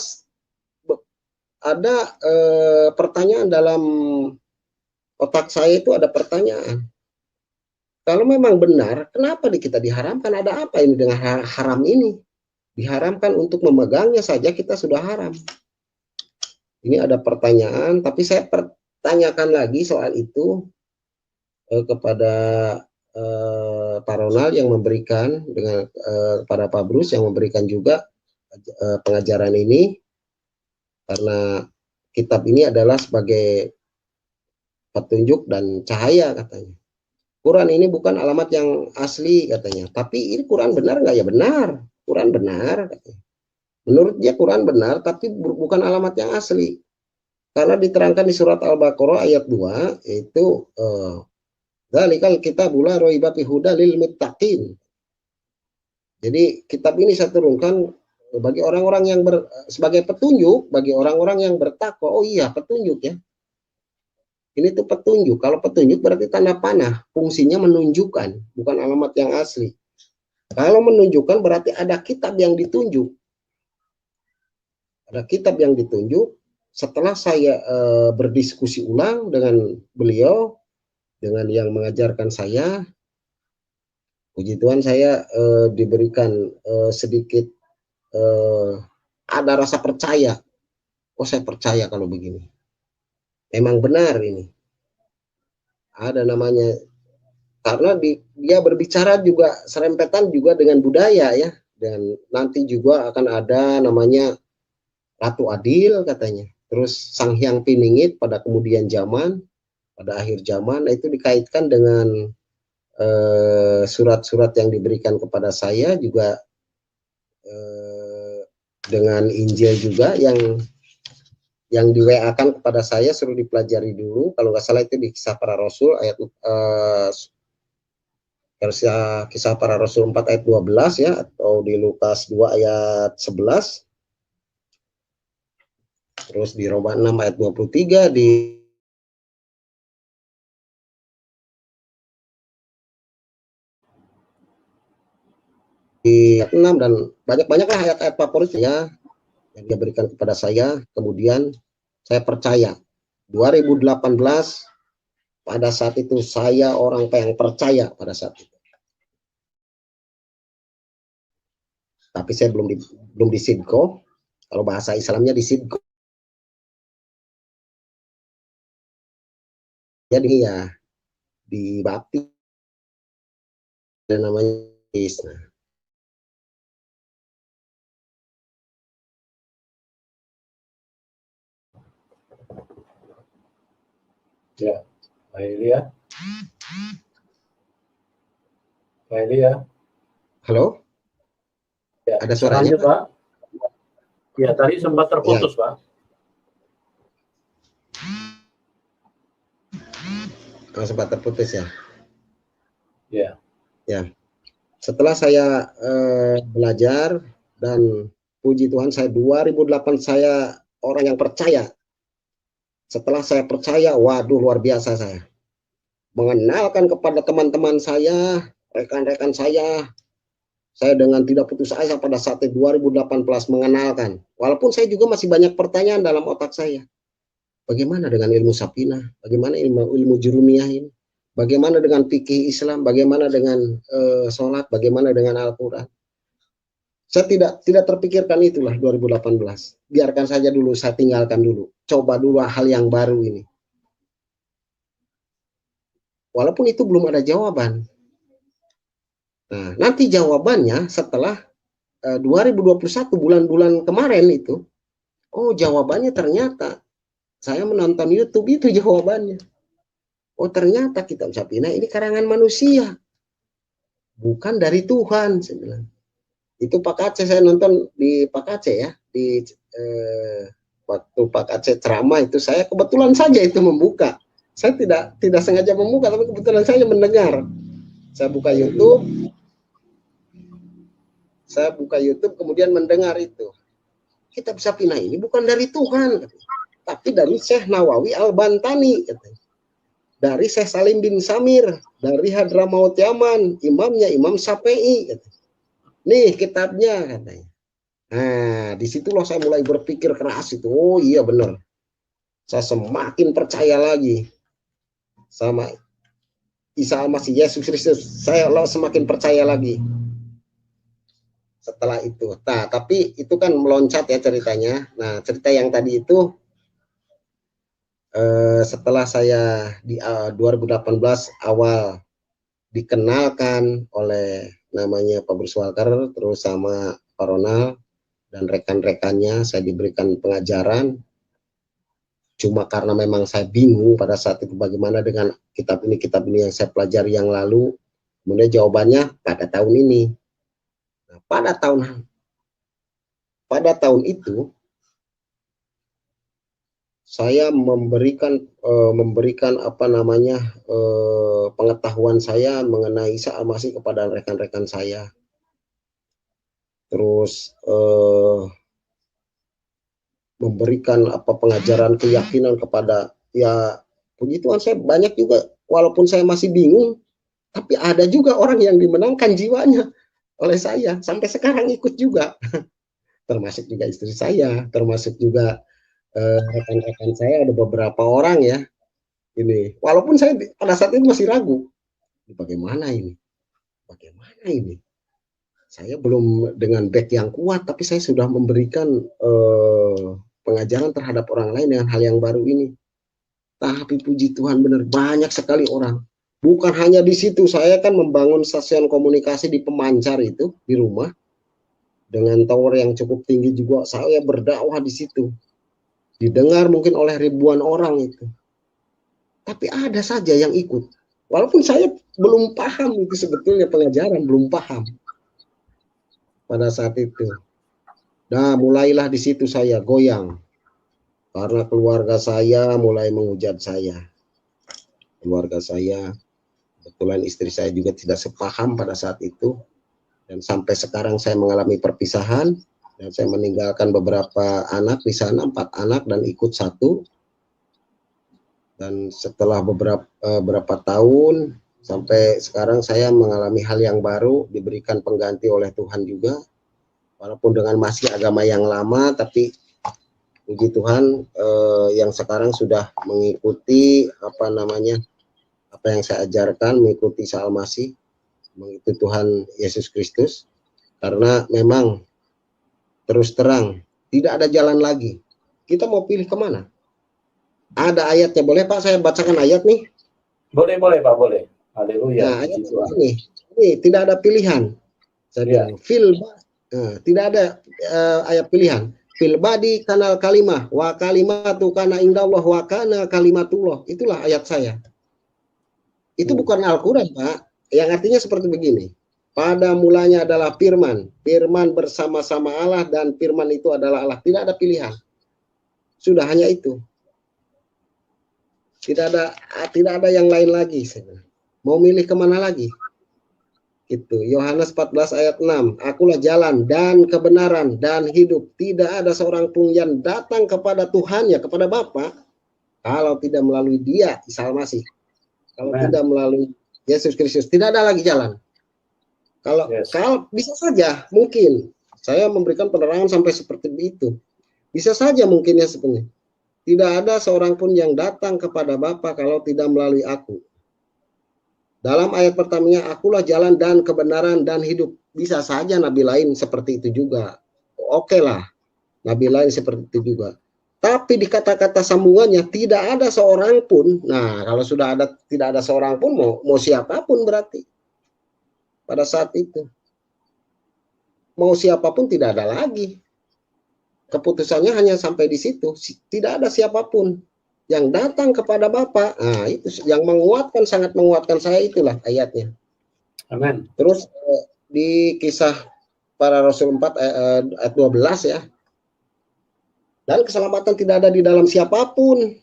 pertanyaan dalam otak saya, itu ada pertanyaan. Kalau memang benar, kenapa kita diharamkan? Ada apa ini dengan haram ini? Diharamkan untuk memegangnya saja kita sudah haram. Ini ada pertanyaan, tapi saya pertanyakan lagi soal itu kepada Pak Ronald yang memberikan, dengan kepada Pak Bruce yang memberikan juga pengajaran ini, karena kitab ini adalah sebagai petunjuk dan cahaya katanya. Quran ini bukan alamat yang asli katanya, tapi ini Quran benar nggak? Ya benar, Quran benar katanya. Menurut dia Quran benar, tapi bukan alamat yang asli, karena diterangkan di surat Al-Baqarah ayat 2 itu dzalikal kitabul la raiba fihi hudal lil muttaqin. Jadi kitab ini saya turunkan bagi orang-orang yang sebagai petunjuk bagi orang-orang yang bertakwa. Oh iya, petunjuk ya. Ini tuh petunjuk. Kalau petunjuk berarti tanda panah, fungsinya menunjukkan, bukan alamat yang asli. Kalau menunjukkan berarti ada kitab yang ditunjuk. Ada kitab yang ditunjuk. Setelah saya berdiskusi ulang dengan beliau, dengan yang mengajarkan saya, puji Tuhan saya diberikan sedikit ada rasa percaya. Oh, saya percaya kalau begini. Memang benar ini. Ada namanya, karena dia berbicara juga serempetan juga dengan budaya ya. Dan nanti juga akan ada namanya Ratu Adil katanya. Terus Sang Hyang Piningit pada kemudian zaman, pada akhir zaman. Nah, itu dikaitkan dengan surat-surat yang diberikan kepada saya juga, dengan Injil juga yang di WA-kan kepada saya, suruh dipelajari dulu. Kalau nggak salah itu di Kisah Para Rasul ayat Kisah Para Rasul 4 ayat 12 ya, atau di Lukas 2 ayat 11. Terus di Roma 6 ayat 23, di ayat 6, dan banyak-banyaklah ayat-ayat favorit ya yang dia berikan kepada saya. Kemudian saya percaya 2018 pada saat itu saya orang yang percaya pada saat itu. Tapi saya belum di sidko. Kalau bahasa Islamnya di sidko. jadi ya dibaptis dan namanya Krishna. Ya, Pak Elia. Pak Elia. Halo? Ya, Ada suaranya, lanjut, Pak? Ya, tadi sempat terputus, ya. Pak. Sempat terputus ya. Ya. Ya. Setelah saya belajar dan puji Tuhan, saya 2008 saya orang yang percaya. Setelah saya percaya, waduh luar biasa saya. Mengenalkan kepada teman-teman saya, rekan-rekan saya dengan tidak putus asa pada saat itu 2018 mengenalkan. Walaupun saya juga masih banyak pertanyaan dalam otak saya. Bagaimana dengan ilmu Safinah? Bagaimana ilmu Jurumiyah ini? Bagaimana dengan fikih Islam? Bagaimana dengan sholat? Bagaimana dengan Al-Quran? Saya tidak terpikirkan itulah 2018. Biarkan saja dulu, saya tinggalkan dulu. Coba dulu hal yang baru ini. Walaupun itu belum ada jawaban. Nah, nanti jawabannya setelah 2021 bulan-bulan kemarin itu, oh jawabannya ternyata saya menonton YouTube itu jawabannya. Oh ternyata kitab Safinah ini karangan manusia, bukan dari Tuhan. Saya bilang. Itu Pak Aceh, saya nonton di Pak Aceh ya, di waktu Pak Aceh ceramah itu saya kebetulan saja itu membuka. Saya tidak sengaja membuka, tapi kebetulan saya mendengar. Saya buka YouTube, kemudian mendengar itu. Kitab Safinah ini bukan dari Tuhan, tapi dari Syekh Nawawi Al-Bantani, dari Syekh Salim bin Samir, dari Hadramaut Yaman, imamnya Imam Syafi'i. Nih kitabnya katanya. Nah, disitulah saya mulai berpikir keras itu. Oh iya benar. Saya semakin percaya lagi sama Isa Al-Masih, Yesus Kristus. Saya semakin percaya lagi. Setelah itu. Nah, tapi itu kan meloncat ya ceritanya. Nah, cerita yang tadi itu setelah saya di 2018 awal dikenalkan oleh namanya Pak Bruce Walker, terus sama Pak Ronald dan rekan-rekannya, saya diberikan pengajaran. Cuma karena memang saya bingung pada saat itu bagaimana dengan kitab ini yang saya pelajari yang lalu. Kemudian jawabannya pada tahun ini. Nah, pada tahun itu saya memberikan apa namanya pengetahuan saya mengenai Isa Al-Masih kepada rekan-rekan saya. Terus memberikan apa pengajaran keyakinan kepada, ya puji Tuhan saya banyak juga, walaupun saya masih bingung, tapi ada juga orang yang dimenangkan jiwanya oleh saya sampai sekarang ikut juga. Termasuk juga istri saya, termasuk juga rekan-rekan saya, ada beberapa orang ya ini. Walaupun saya pada saat itu masih ragu, bagaimana ini saya belum dengan back yang kuat, tapi saya sudah memberikan pengajaran terhadap orang lain dengan hal yang baru ini. Tapi puji Tuhan benar banyak sekali orang. Bukan hanya di situ, saya kan membangun stasiun komunikasi di Pemancar itu di rumah dengan tower yang cukup tinggi juga. Saya berdakwah di situ, didengar mungkin oleh ribuan orang itu. Tapi ada saja yang ikut. Walaupun saya belum paham itu sebetulnya pengajaran, belum paham pada saat itu. Nah, mulailah di situ saya goyang. Karena keluarga saya mulai menghujat saya. Keluarga saya, kebetulan istri saya juga tidak sepaham pada saat itu. Dan sampai sekarang saya mengalami perpisahan. Dan saya meninggalkan beberapa anak di sana, 4 anak dan ikut 1. Dan setelah beberapa tahun, sampai sekarang saya mengalami hal yang baru, diberikan pengganti oleh Tuhan juga. Walaupun dengan masih agama yang lama, tapi puji Tuhan yang sekarang sudah mengikuti apa yang saya ajarkan, mengikuti Isa Al-Masih, mengikuti Tuhan Yesus Kristus. Karena memang terus terang tidak ada jalan lagi. Kita mau pilih kemana? Ada ayatnya, boleh Pak saya bacakan ayat nih? Boleh, Pak, boleh. Haleluya. Nah, ayat ini tidak ada pilihan. Saya bilang, tidak ada ayat pilihan. Fil badi kanal kalimah, wa kalimatu kana indallah wa kana kalimatullah. Itulah ayat saya. Itu bukan Al-Quran, Pak. Yang artinya seperti begini. Pada mulanya adalah firman. Firman bersama-sama Allah dan firman itu adalah Allah. Tidak ada pilihan. Sudah hanya itu. Tidak ada yang lain lagi. Mau milih kemana lagi? Itu Yohanes 14 ayat 6. Akulah jalan dan kebenaran dan hidup. Tidak ada seorang pun yang datang kepada Tuhannya, kepada Bapa, kalau tidak melalui Dia, Isa Al-Masih. Kalau tidak melalui Yesus Kristus, tidak ada lagi jalan. Kalau bisa saja mungkin saya memberikan penerangan sampai seperti itu. Bisa saja mungkinnya sebenarnya. Tidak ada seorang pun yang datang kepada Bapa kalau tidak melalui aku. Dalam ayat pertamanya, akulah jalan dan kebenaran dan hidup. Bisa saja nabi lain seperti itu juga. Oke lah, nabi lain seperti itu juga. Tapi di kata-kata sambungannya tidak ada seorang pun. Nah, kalau sudah tidak ada seorang pun, mau siapapun berarti. Pada saat itu. Mau siapapun tidak ada lagi. Keputusannya hanya sampai di situ. Tidak ada siapapun yang datang kepada Bapa. Nah, itu yang menguatkan, sangat menguatkan saya, itulah ayatnya. Amin. Terus di Kisah Para Rasul 4 ayat 12 ya. Dan keselamatan tidak ada di dalam siapapun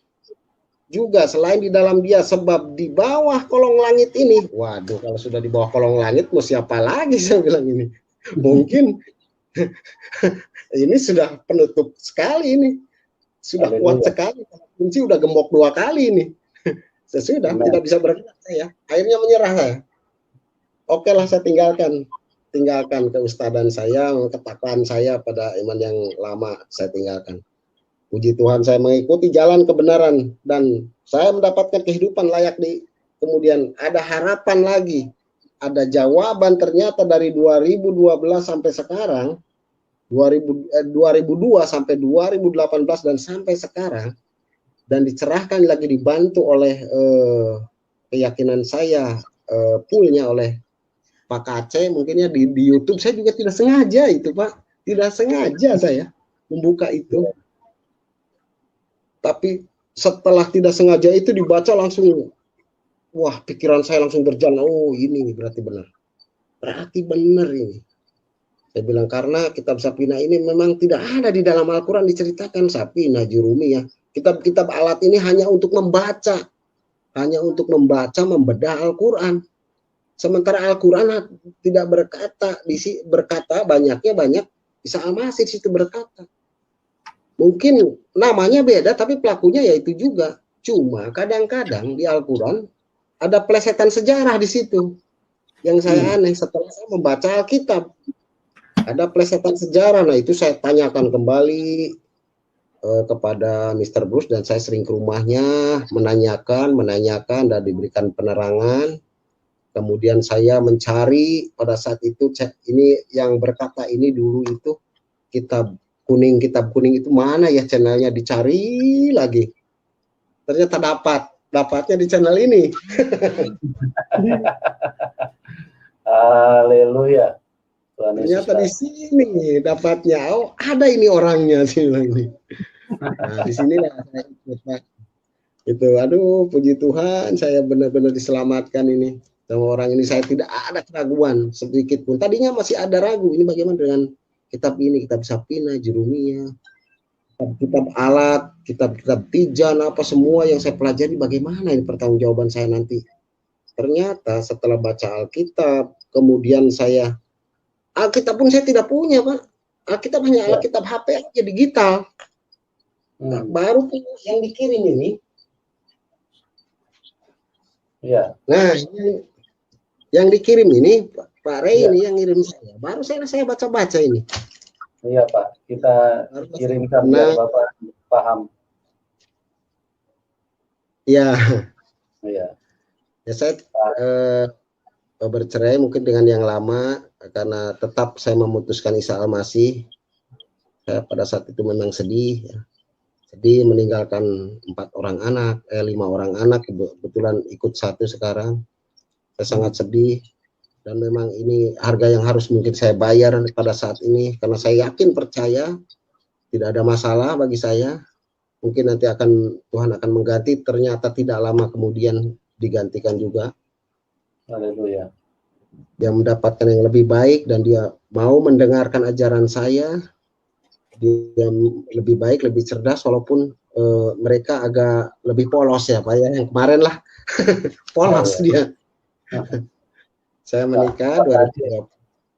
juga selain di dalam Dia, sebab di bawah kolong langit ini. Waduh, kalau sudah di bawah kolong langit mau siapa lagi, saya bilang ini. Mungkin ini sudah penutup sekali ini. Sudah kuat sekali. Kunci udah gembok 2 kali ini. Sesudah tidak bisa bergerak saya. Akhirnya menyerah saya. Oke lah, saya tinggalkan keustadan saya, ketakwaan saya pada iman yang lama saya tinggalkan. Puji Tuhan, saya mengikuti jalan kebenaran dan saya mendapatkan kehidupan layak di kemudian. Ada harapan lagi, ada jawaban ternyata dari 2012 sampai sekarang, 2002 sampai 2018 dan sampai sekarang, dan dicerahkan lagi, dibantu oleh keyakinan saya, poolnya oleh Pak Aceh, mungkinnya di YouTube. Saya juga tidak sengaja itu, Pak, tidak sengaja saya membuka itu. Tapi setelah tidak sengaja itu dibaca langsung, wah, pikiran saya langsung berjalan. Oh, ini berarti benar. Berarti benar ini. Saya bilang, karena kitab Sapina ini memang tidak ada di dalam Al-Quran diceritakan. Sapina, Jurumi ya. Kitab-kitab alat ini hanya untuk membaca. Hanya untuk membaca, membedah Al-Quran. Sementara Al-Quran tidak berkata, banyaknya banyak. Isa Al-Masih situ berkata. Mungkin namanya beda, tapi pelakunya yaitu juga. Cuma kadang-kadang di Al-Quran ada plesetan sejarah di situ. Yang saya aneh, setelah saya membaca Alkitab, ada plesetan sejarah. Nah, itu saya tanyakan kembali kepada Mr. Bruce, dan saya sering ke rumahnya menanyakan dan diberikan penerangan. Kemudian saya mencari pada saat itu, ini yang berkata ini dulu itu kitab kuning itu mana ya channelnya, dicari lagi. Ternyata dapatnya di channel ini. Haleluya. Ternyata di sini dapatnya. Oh, ada ini orangnya sih ini. Nah, di sini saya ikut, Pak. Itu, aduh, puji Tuhan, saya benar-benar diselamatkan ini sama orang ini. Saya tidak ada keraguan sedikit pun. Tadinya masih ada ragu, ini bagaimana dengan kitab ini, kitab Sapina, Jurumiyah, kitab alat, kitab Tijan, apa semua yang saya pelajari, bagaimana ini pertanggungjawaban saya nanti. Ternyata setelah baca Alkitab, kemudian saya Alkitab pun saya tidak punya, Pak. Alkitab hanya Alkitab HP aja digital. Nah, baru yang dikirim ini. Ya. Nah, yang dikirim ini Pak Rey ini yang ngirim saya. Baru saya baca-baca ini. Iya, Pak. Kita kirimkan biar Bapak paham. Iya. Iya. Ya, saya bercerai mungkin dengan yang lama karena tetap saya memutuskan Isa Al-Masih. Saya pada saat itu memang sedih. Ya. sedih meninggalkan 5 orang anak, kebetulan ikut 1 sekarang. Saya sangat sedih, dan memang ini harga yang harus mungkin saya bayar pada saat ini, karena saya yakin percaya tidak ada masalah bagi saya. Mungkin nanti Tuhan akan mengganti, ternyata tidak lama kemudian digantikan juga. Haleluya. Dia mendapatkan yang lebih baik dan dia mau mendengarkan ajaran saya. Dia lebih baik, lebih cerdas, walaupun mereka agak lebih polos ya Pak ya. Yang kemarin lah polos dia. Saya menikah 2020.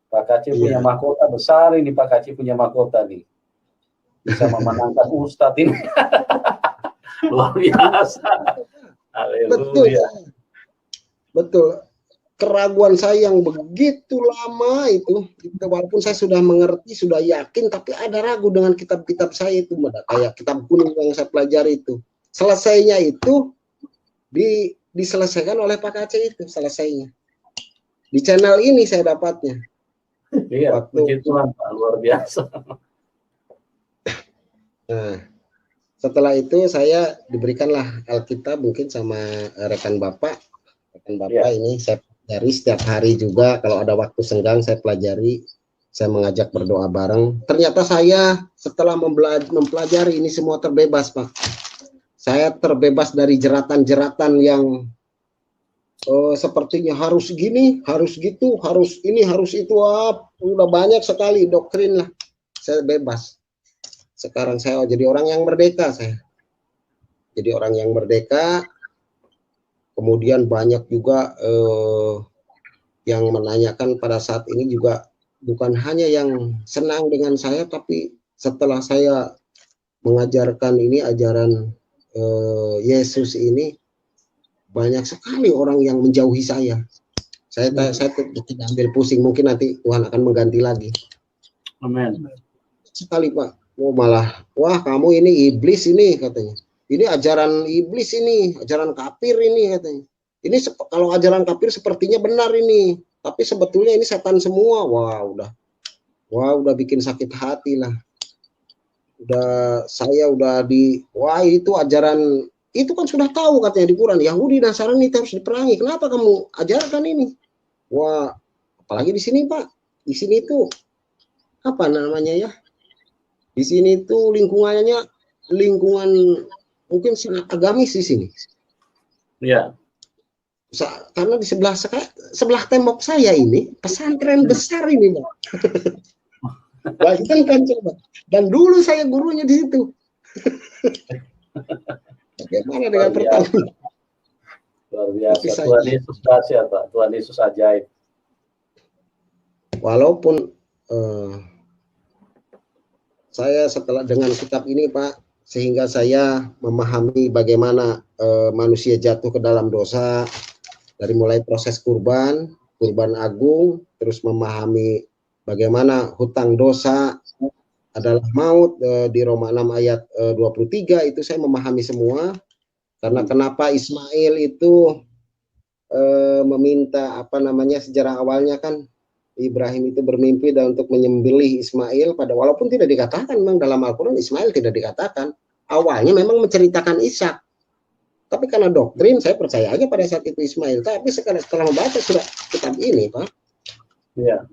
Pak Kaci punya mahkota besar ini, Pak Kaci punya mahkota nih. Bisa memenangkan Ustadz ini. Luar biasa. Haleluya. Betul. Keraguan saya yang begitu lama itu, walaupun saya sudah mengerti, sudah yakin, tapi ada ragu dengan kitab-kitab saya itu, kayak kitab kuning yang saya pelajari itu. Selesainya itu diselesaikan oleh Pak Aceh itu, selesainya. Di channel ini saya dapatnya. Iya, puji Tuhan Pak, luar biasa. Nah, setelah itu saya diberikanlah Alkitab mungkin sama rekan Bapak. Ini saya pelajari setiap hari juga, kalau ada waktu senggang saya pelajari, saya mengajak berdoa bareng. Ternyata saya setelah mempelajari ini semua terbebas Pak. Saya terbebas dari jeratan-jeratan yang sepertinya harus gini, harus gitu, harus ini, harus itu, udah banyak sekali doktrin lah. Saya bebas. Sekarang saya jadi orang yang merdeka saya. Jadi orang yang merdeka. Kemudian banyak juga yang menanyakan pada saat ini juga, bukan hanya yang senang dengan saya, tapi setelah saya mengajarkan ini ajaran Yesus ini, banyak sekali orang yang menjauhi saya. Saya tidak ambil pusing, mungkin nanti Tuhan akan mengganti lagi. Amin. Sekali Pak, wah kamu ini iblis ini katanya. Ini ajaran iblis ini, ajaran kafir ini katanya. Ini kalau ajaran kafir sepertinya benar ini, tapi sebetulnya ini setan semua. Wah udah bikin sakit hati lah. Wah itu ajaran, itu kan sudah tahu katanya di Quran, Yahudi Nasrani itu harus diperangi. Kenapa kamu ajarkan ini? Wah, apalagi di sini Pak. Di sini tuh apa namanya ya? Di sini tuh lingkungan mungkin sangat agamis di sini. Iya. Karena di sebelah tembok saya ini pesantren besar ini, Pak. Bayangkan coba. Dan dulu saya gurunya di situ. Bagaimana dengan pertanyaan? Luar biasa. Tuhan Yesus dahsyat, Pak. Tuhan Yesus ajaib. Walaupun saya setelah dengan kitab ini Pak, sehingga saya memahami bagaimana manusia jatuh ke dalam dosa, dari mulai proses kurban agung, terus memahami bagaimana hutang dosa adalah maut, di Roma 6 ayat 23, itu saya memahami semua. Karena kenapa Ismail itu meminta sejarah awalnya kan, Ibrahim itu bermimpi dan untuk menyembelih Ismail, walaupun tidak dikatakan memang dalam Al-Quran Ismail tidak dikatakan. Awalnya memang menceritakan Ishak. Tapi karena doktrin saya percaya aja pada saat itu Ismail. Tapi setelah membaca kitab ini Pak,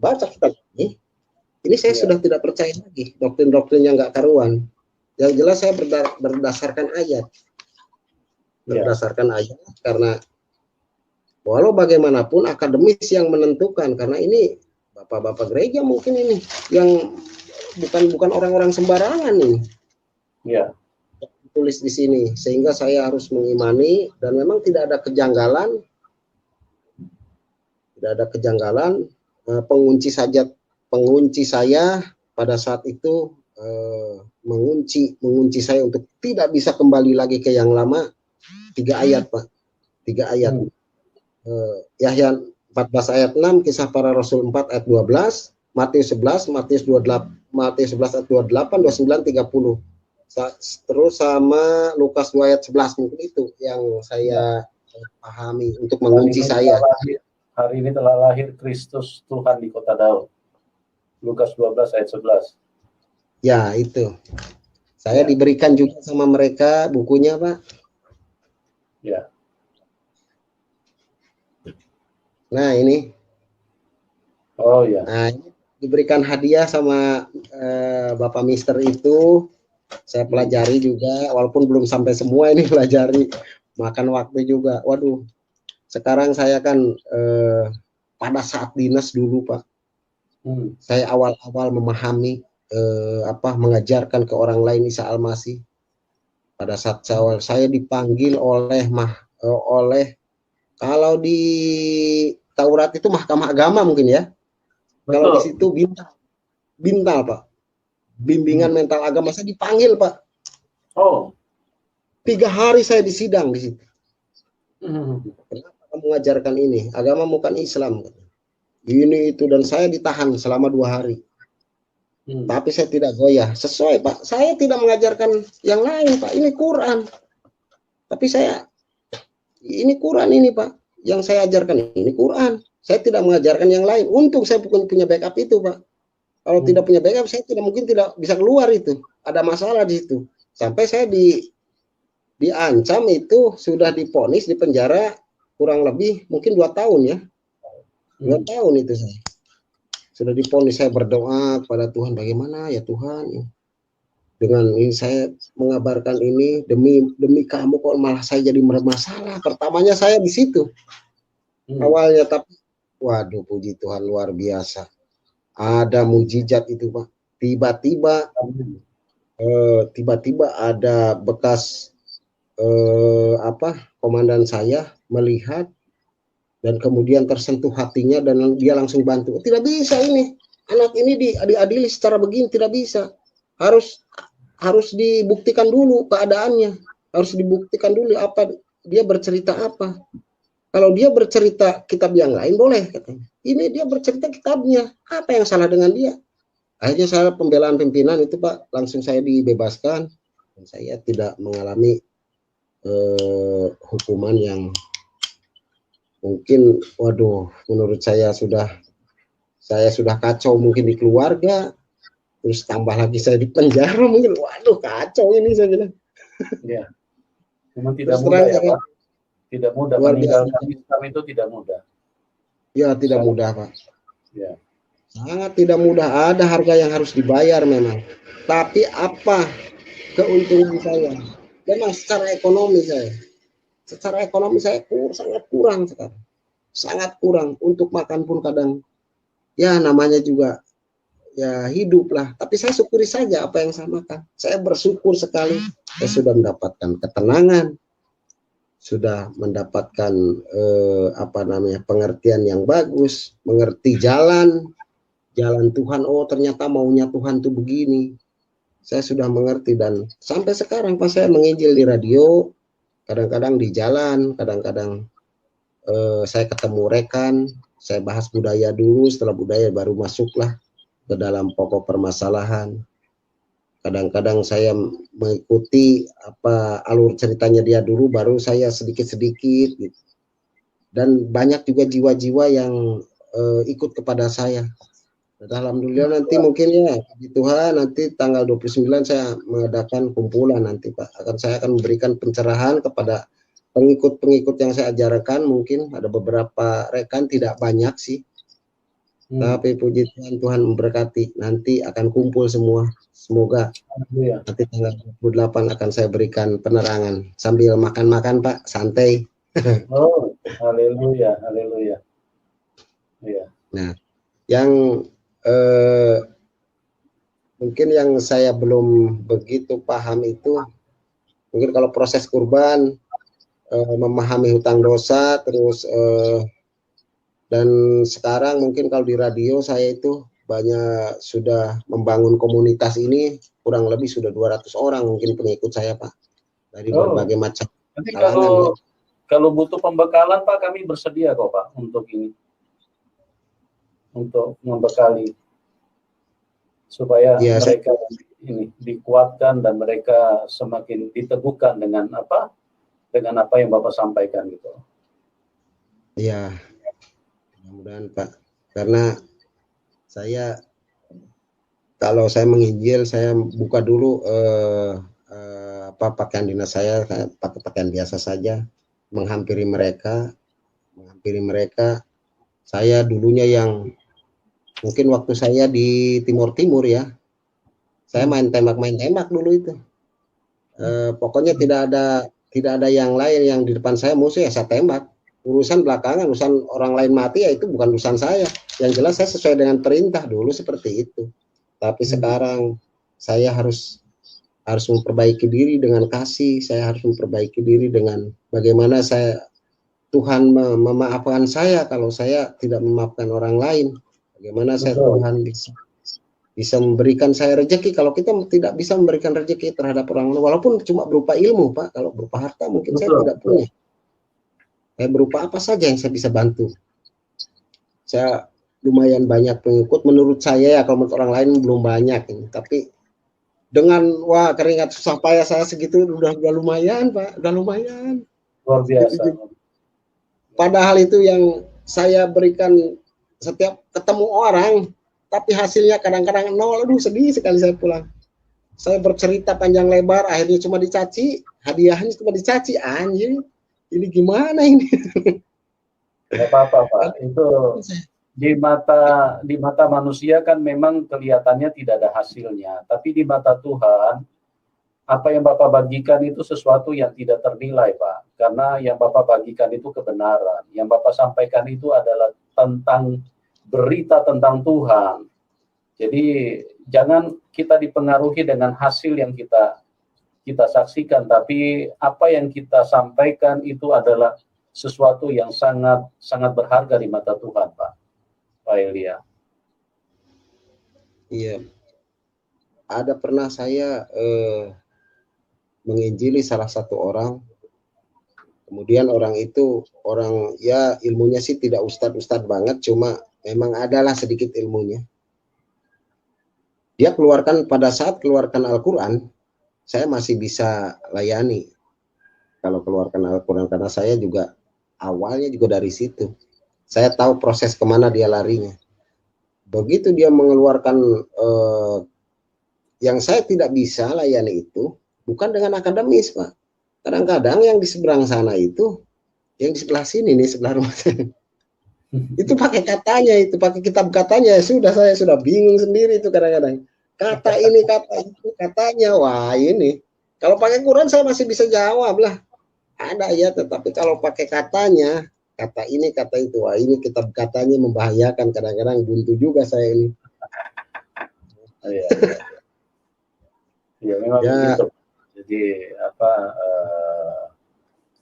baca kitab ini saya sudah tidak percaya lagi doktrin-doktrin yang nggak karuan. Yang jelas saya berdasarkan ayat. Berdasarkan ayat, karena walau bagaimanapun akademis yang menentukan, karena ini bapak-bapak gereja mungkin ini yang bukan orang-orang sembarangan ini. Iya. Tulis di sini, sehingga saya harus mengimani, dan memang tidak ada kejanggalan. Pengunci saya pada saat itu mengunci saya untuk tidak bisa kembali lagi ke yang lama. 3 ayat Pak, 3 ayat. Yahya 14 ayat 6, Kisah Para Rasul 4 ayat 12, Matius 11, Matius 11 ayat 28, 29, 30. Terus sama Lukas 2 ayat 11, mungkin itu yang saya pahami untuk mengunci saya. Hari ini telah lahir Kristus Tuhan di kota Daud. Lukas 12 ayat 11. Ya, itu. Saya Ya. diberikan juga sama mereka bukunya, Pak. Ya. Nah, ini. Oh ya. Nah, ini diberikan hadiah sama Bapak Mister itu. Saya pelajari juga, walaupun belum sampai semua ini pelajari. Makan waktu juga. Waduh, sekarang saya kan pada saat dinas dulu, Pak. Saya awal-awal memahami mengajarkan ke orang lain Isa Al-Masih. Pada saat awal saya dipanggil oleh kalau di Taurat itu Mahkamah Agama mungkin ya. Betul. Kalau di situ Bintal, Pak. Bimbingan mental agama, saya dipanggil, Pak. Oh. 3 hari saya disidang di situ. Kenapa kamu mengajarkan ini? Agama bukan Islam. Ini itu, dan saya ditahan selama 2 hari. Tapi saya tidak goyah. Sesuai, Pak. Saya tidak mengajarkan yang lain, Pak. Ini Quran. Tapi ini Quran ini, Pak. Yang saya ajarkan ini Quran. Saya tidak mengajarkan yang lain. Untung saya punya backup itu, Pak. Kalau tidak punya backup, saya tidak bisa keluar itu. Ada masalah di situ. Sampai saya diancam itu, sudah divonis di penjara kurang lebih mungkin 2 tahun ya. 2 tahun itu saya. Sudah divonis, saya berdoa kepada Tuhan, bagaimana ya Tuhan, dengan ini saya mengabarkan ini demi kamu, kok malah saya jadi bermasalah. Pertamanya saya di situ awalnya, tapi waduh, puji Tuhan, luar biasa. Ada mujizat itu, Pak. Tiba-tiba ada bekas komandan saya melihat dan kemudian tersentuh hatinya dan dia langsung bantu. Tidak bisa ini, anak ini diadili secara begini, tidak bisa. Harus dibuktikan dulu keadaannya, harus dibuktikan dulu apa dia bercerita apa. Kalau dia bercerita kitab yang lain boleh, katanya. Ini dia bercerita kitabnya, apa yang salah dengan dia? Akhirnya saya pembelaan pimpinan itu, Pak, langsung saya dibebaskan dan saya tidak mengalami hukuman yang mungkin, waduh, menurut saya sudah kacau mungkin di keluarga, terus tambah lagi saya di penjara, mungkin waduh kacau ini, saya bilang. Ya, memang tidak mudah ya, Pak. Tidak mudah, meninggalkan Islam itu tidak mudah. Ya, tidak mudah, Pak. Ya. Sangat tidak mudah, ada harga yang harus dibayar memang. Tapi apa keuntungan saya? Memang secara ekonomi saya sangat kurang sekarang. Sangat kurang, untuk makan pun kadang ya namanya juga ya hidup lah, tapi saya syukuri saja apa yang saya makan. Saya bersyukur sekali, saya sudah mendapatkan ketenangan, sudah mendapatkan pengertian yang bagus, mengerti jalan Tuhan. Oh, ternyata maunya Tuhan tuh begini. Saya sudah mengerti, dan sampai sekarang pas saya menginjil di radio, kadang-kadang di jalan, kadang-kadang saya ketemu rekan, saya bahas budaya dulu, setelah budaya baru masuklah ke dalam pokok permasalahan. Kadang-kadang saya mengikuti alur ceritanya dia dulu, baru saya sedikit-sedikit gitu. Dan banyak juga jiwa-jiwa yang ikut kepada saya. Alhamdulillah, nanti mungkin ya Tuhan, nanti tanggal 29 saya mengadakan kumpulan nanti, Pak. Saya akan memberikan pencerahan kepada pengikut-pengikut yang saya ajarkan. Mungkin ada beberapa rekan, tidak banyak sih. Tapi puji Tuhan, Tuhan memberkati. Nanti akan kumpul semua. Semoga nanti tanggal 28 akan saya berikan penerangan sambil makan-makan, Pak, santai. Oh, haleluya, haleluya. Ya. Nah, yang mungkin yang saya belum begitu paham itu, mungkin kalau proses kurban, memahami hutang dosa, terus dan sekarang mungkin kalau di radio saya itu banyak sudah membangun komunitas ini, kurang lebih sudah 200 orang mungkin pengikut saya, Pak, dari berbagai macam kalangan. Kalau butuh pembekalan, Pak, kami bersedia kok, Pak, untuk ini, untuk membekali supaya ya, mereka ini dikuatkan dan mereka semakin diteguhkan dengan apa yang Bapak sampaikan gitu. Iya, mudah-mudahan, Pak, karena saya kalau saya menginjil, saya buka dulu pakaian dinas saya pakai pakaian biasa saja, menghampiri mereka. Saya dulunya yang mungkin waktu saya di Timur ya, saya main tembak dulu itu. Pokoknya tidak ada yang lain, yang di depan saya musuh ya saya tembak. Urusan belakangan, urusan orang lain mati ya itu bukan urusan saya. Yang jelas saya sesuai dengan perintah dulu seperti itu. Tapi sekarang saya harus memperbaiki diri dengan kasih. Saya harus memperbaiki diri dengan bagaimana Tuhan memaafkan saya kalau saya tidak memaafkan orang lain. Bagaimana Tuhan bisa memberikan saya rezeki kalau kita tidak bisa memberikan rezeki terhadap orang lain, walaupun cuma berupa ilmu, Pak. Kalau berupa harta mungkin saya tidak punya. Berupa apa saja yang saya bisa bantu. Saya lumayan banyak pengikut menurut saya ya, kalau menurut orang lain belum banyak ini. Tapi dengan keringat susah payah saya segitu udah lumayan, Pak. Udah lumayan. Luar biasa. Padahal itu yang saya berikan setiap ketemu orang, tapi hasilnya kadang-kadang nol. Aduh, sedih sekali saya pulang. Saya bercerita panjang lebar, akhirnya cuma dicaci, hadiahnya cuma dicaci. Anjir, ini gimana ini? Gak apa-apa, Pak. Itu di mata manusia kan memang kelihatannya tidak ada hasilnya, tapi di mata Tuhan apa yang Bapak bagikan itu sesuatu yang tidak ternilai, Pak. Karena yang Bapak bagikan itu kebenaran. Yang Bapak sampaikan itu adalah tentang berita tentang Tuhan. Jadi jangan kita dipengaruhi dengan hasil yang kita saksikan, tapi apa yang kita sampaikan itu adalah sesuatu yang sangat sangat berharga di mata Tuhan, Pak Elia. Iya. Ada pernah saya menginjili salah satu orang, kemudian orang itu ya ilmunya sih tidak ustadz banget, cuma memang adalah sedikit ilmunya. Dia pada saat keluarkan Al-Quran, saya masih bisa layani kalau keluarkan Al-Quran, karena saya juga awalnya juga dari situ. Saya tahu proses kemana dia larinya. Begitu dia mengeluarkan yang saya tidak bisa layani itu, bukan dengan akademis, Pak. Kadang-kadang yang di seberang sana itu, yang di sebelah sini nih, sebelah rumah saya, itu pakai katanya, itu pakai kitab katanya, saya sudah bingung sendiri itu kadang-kadang. Kata ini, kata itu, katanya, wah ini. Kalau pakai Quran saya masih bisa jawab lah. Ada ya, tetapi kalau pakai katanya, kata ini, kata itu, wah ini kitab katanya membahayakan, kadang-kadang buntu juga saya ini. Ya memang begitu. Jadi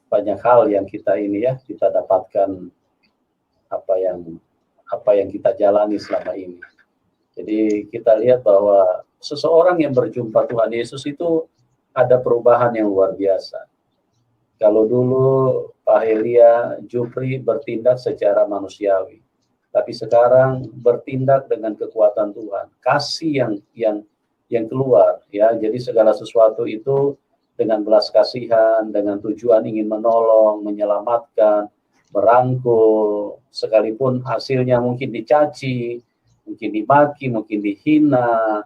banyak hal yang kita kita dapatkan apa yang kita jalani selama ini. Jadi kita lihat bahwa seseorang yang berjumpa Tuhan Yesus itu ada perubahan yang luar biasa. Kalau dulu Pak Elia Jupri bertindak secara manusiawi, tapi sekarang bertindak dengan kekuatan Tuhan, kasih yang keluar, ya. Jadi segala sesuatu itu dengan belas kasihan, dengan tujuan ingin menolong, menyelamatkan, merangkul, sekalipun hasilnya mungkin dicaci, mungkin dimaki, mungkin dihina,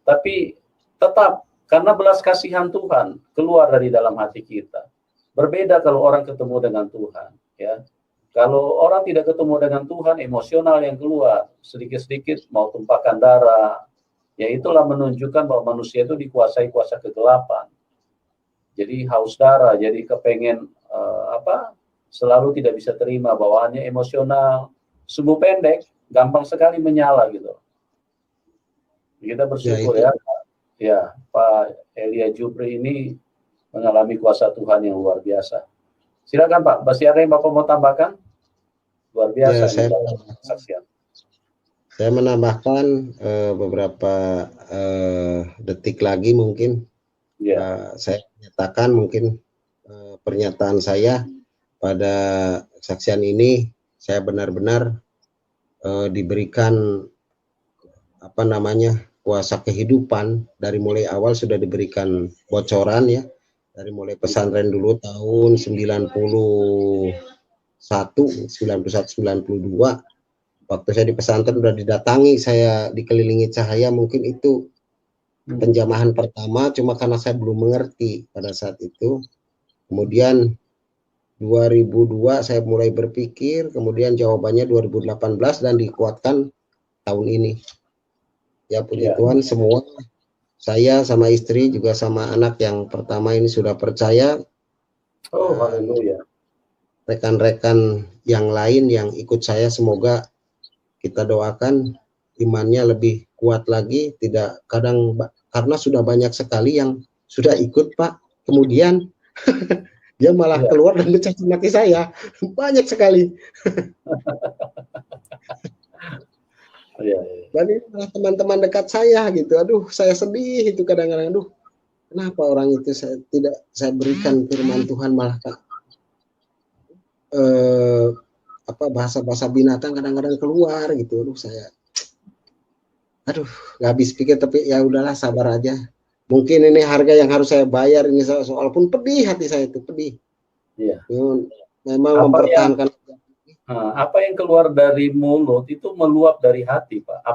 tapi tetap karena belas kasihan Tuhan keluar dari dalam hati kita. Berbeda kalau orang ketemu dengan Tuhan, ya. Kalau orang tidak ketemu dengan Tuhan, emosional yang keluar, sedikit-sedikit mau tumpahkan darah, ya itulah menunjukkan bahwa manusia itu dikuasai kuasa kegelapan. Jadi haus darah, jadi kepengen selalu tidak bisa terima, bawaannya emosional, sumbu pendek, gampang sekali menyala gitu. Kita bersyukur ya Pak Elia Jupri ini mengalami kuasa Tuhan yang luar biasa. Silakan Pak, masih ada yang Bapak mau tambahkan? Luar biasa. Ya, saya menambahkan beberapa detik lagi mungkin. Saya menyatakan mungkin pernyataan saya pada kesaksian ini, saya benar-benar diberikan kuasa kehidupan. Dari mulai awal sudah diberikan bocoran ya, dari mulai pesantren dulu tahun 91, 92, Waktu saya di pesantren udah didatangi, saya dikelilingi cahaya, mungkin itu penjamahan pertama, cuma karena saya belum mengerti pada saat itu. Kemudian 2002 saya mulai berpikir, kemudian jawabannya 2018 dan dikuatkan tahun ini. Ya puji Tuhan, semua saya sama istri juga sama anak yang pertama ini sudah percaya. Oh, haleluya. Rekan-rekan yang lain yang ikut saya, semoga kita doakan imannya lebih kuat lagi. Tidak, kadang karena sudah banyak sekali yang sudah ikut Pak, kemudian dia malah keluar dan mencaci maki saya, banyak sekali. Dan ini malah teman-teman dekat saya gitu. Aduh, saya sedih itu kadang-kadang. Aduh, kenapa orang itu saya berikan firman Tuhan malah bahasa-bahasa binatang kadang-kadang keluar gitu. Aduh, nggak habis pikir, tapi ya udahlah, sabar aja. Mungkin ini harga yang harus saya bayar ini, walaupun pedih hati saya itu, pedih. Iya. Memang mempertahankan. Apa yang keluar dari mulut itu meluap dari hati, Pak.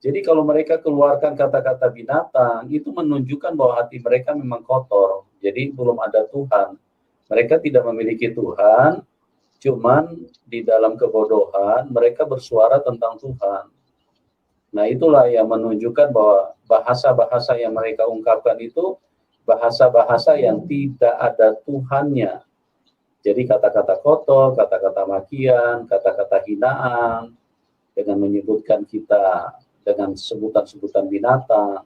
Jadi kalau mereka keluarkan kata-kata binatang, itu menunjukkan bahwa hati mereka memang kotor. Jadi belum ada Tuhan. Mereka tidak memiliki Tuhan, cuman di dalam kebodohan mereka bersuara tentang Tuhan. Nah, itulah yang menunjukkan bahwa bahasa-bahasa yang mereka ungkapkan itu bahasa-bahasa yang tidak ada Tuhannya. Jadi kata-kata kotor, kata-kata makian, kata-kata hinaan, dengan menyebutkan kita dengan sebutan-sebutan binatang.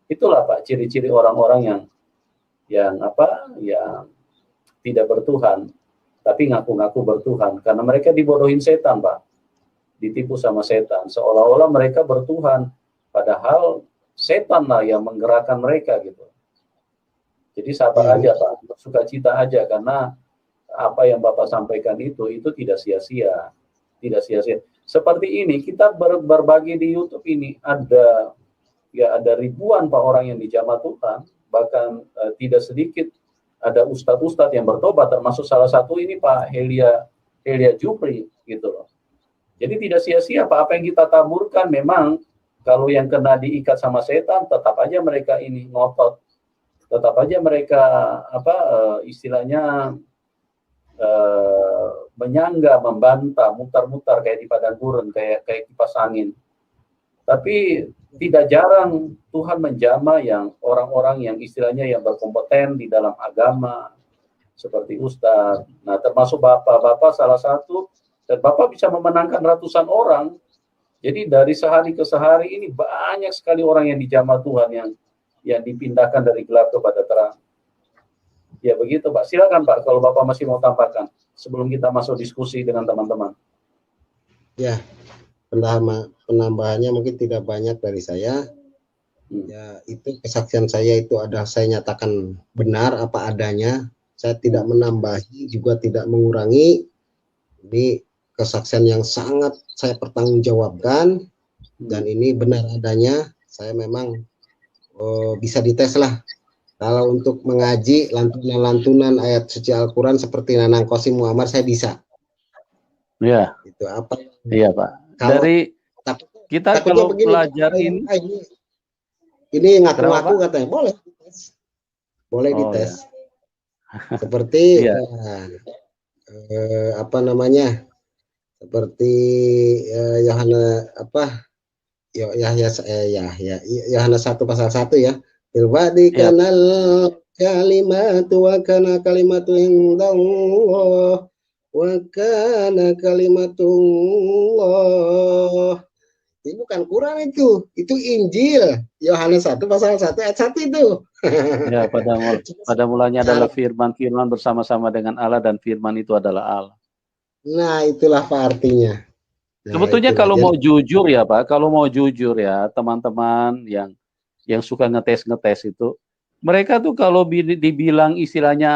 Itulah Pak ciri-ciri orang-orang yang tidak bertuhan, tapi ngaku-ngaku bertuhan, karena mereka dibodohin setan, Pak. Ditipu sama setan, seolah-olah mereka bertuhan, padahal setan lah yang menggerakkan mereka gitu. Jadi sabar aja Pak, sukacita aja, karena apa yang Bapak sampaikan itu tidak sia-sia, tidak sia-sia. Seperti ini kita berbagi di YouTube ini ada ribuan Pak orang yang dijamah Tuhan, bahkan tidak sedikit ada ustadz-ustadz yang bertobat, termasuk salah satu ini Pak Helia Jupri gitu loh. Jadi tidak sia-sia Pak, apa yang kita taburkan. Memang kalau yang kena diikat sama setan, tetap aja mereka ini ngotot, tetap aja mereka istilahnya menyangga, membantah, mutar-mutar kayak di padang gurun, kayak kipas angin. Tapi tidak jarang Tuhan menjamah yang orang-orang yang istilahnya yang berkompeten di dalam agama, seperti ustadz. Nah, termasuk Bapak salah satu, dan Bapak bisa memenangkan ratusan orang. Jadi dari sehari ke sehari ini banyak sekali orang yang dijamah Tuhan, yang dipindahkan dari gelap kepada terang. Ya begitu Pak, silakan Pak kalau Bapak masih mau tambahkan sebelum kita masuk diskusi dengan teman-teman. Ya, penambahannya mungkin tidak banyak dari saya. Ya, itu kesaksian saya itu adalah saya nyatakan benar apa adanya. Saya tidak menambahi juga tidak mengurangi. Ini kesaksian yang sangat saya pertanggungjawabkan, dan ini benar adanya. Saya memang bisa dites lah. Kalau untuk mengaji lantunan-lantunan ayat suci Al-Quran seperti Nanang Qasim Muammar, saya bisa. Iya. Itu apa? Iya Pak. Dari kita kalau belajar ini ngaku-ngaku katanya boleh dites. Boleh dites. Ya. Seperti seperti Yohanes 1 pasal 1 ya. Ilwadi kanal kalimatu wa kana kalimatu indallah wa kana kalimatullah. Itu bukan Quran itu Injil. Yohanes 1 pasal 1 ayat 1 itu. Ya, pada mulanya adalah firman bersama-sama dengan Allah, dan firman itu adalah Allah. Nah, itulah Pak artinya. Nah, sebetulnya kalau mau jujur ya Pak, kalau mau jujur ya teman-teman yang suka ngetes itu, mereka tuh kalau dibilang istilahnya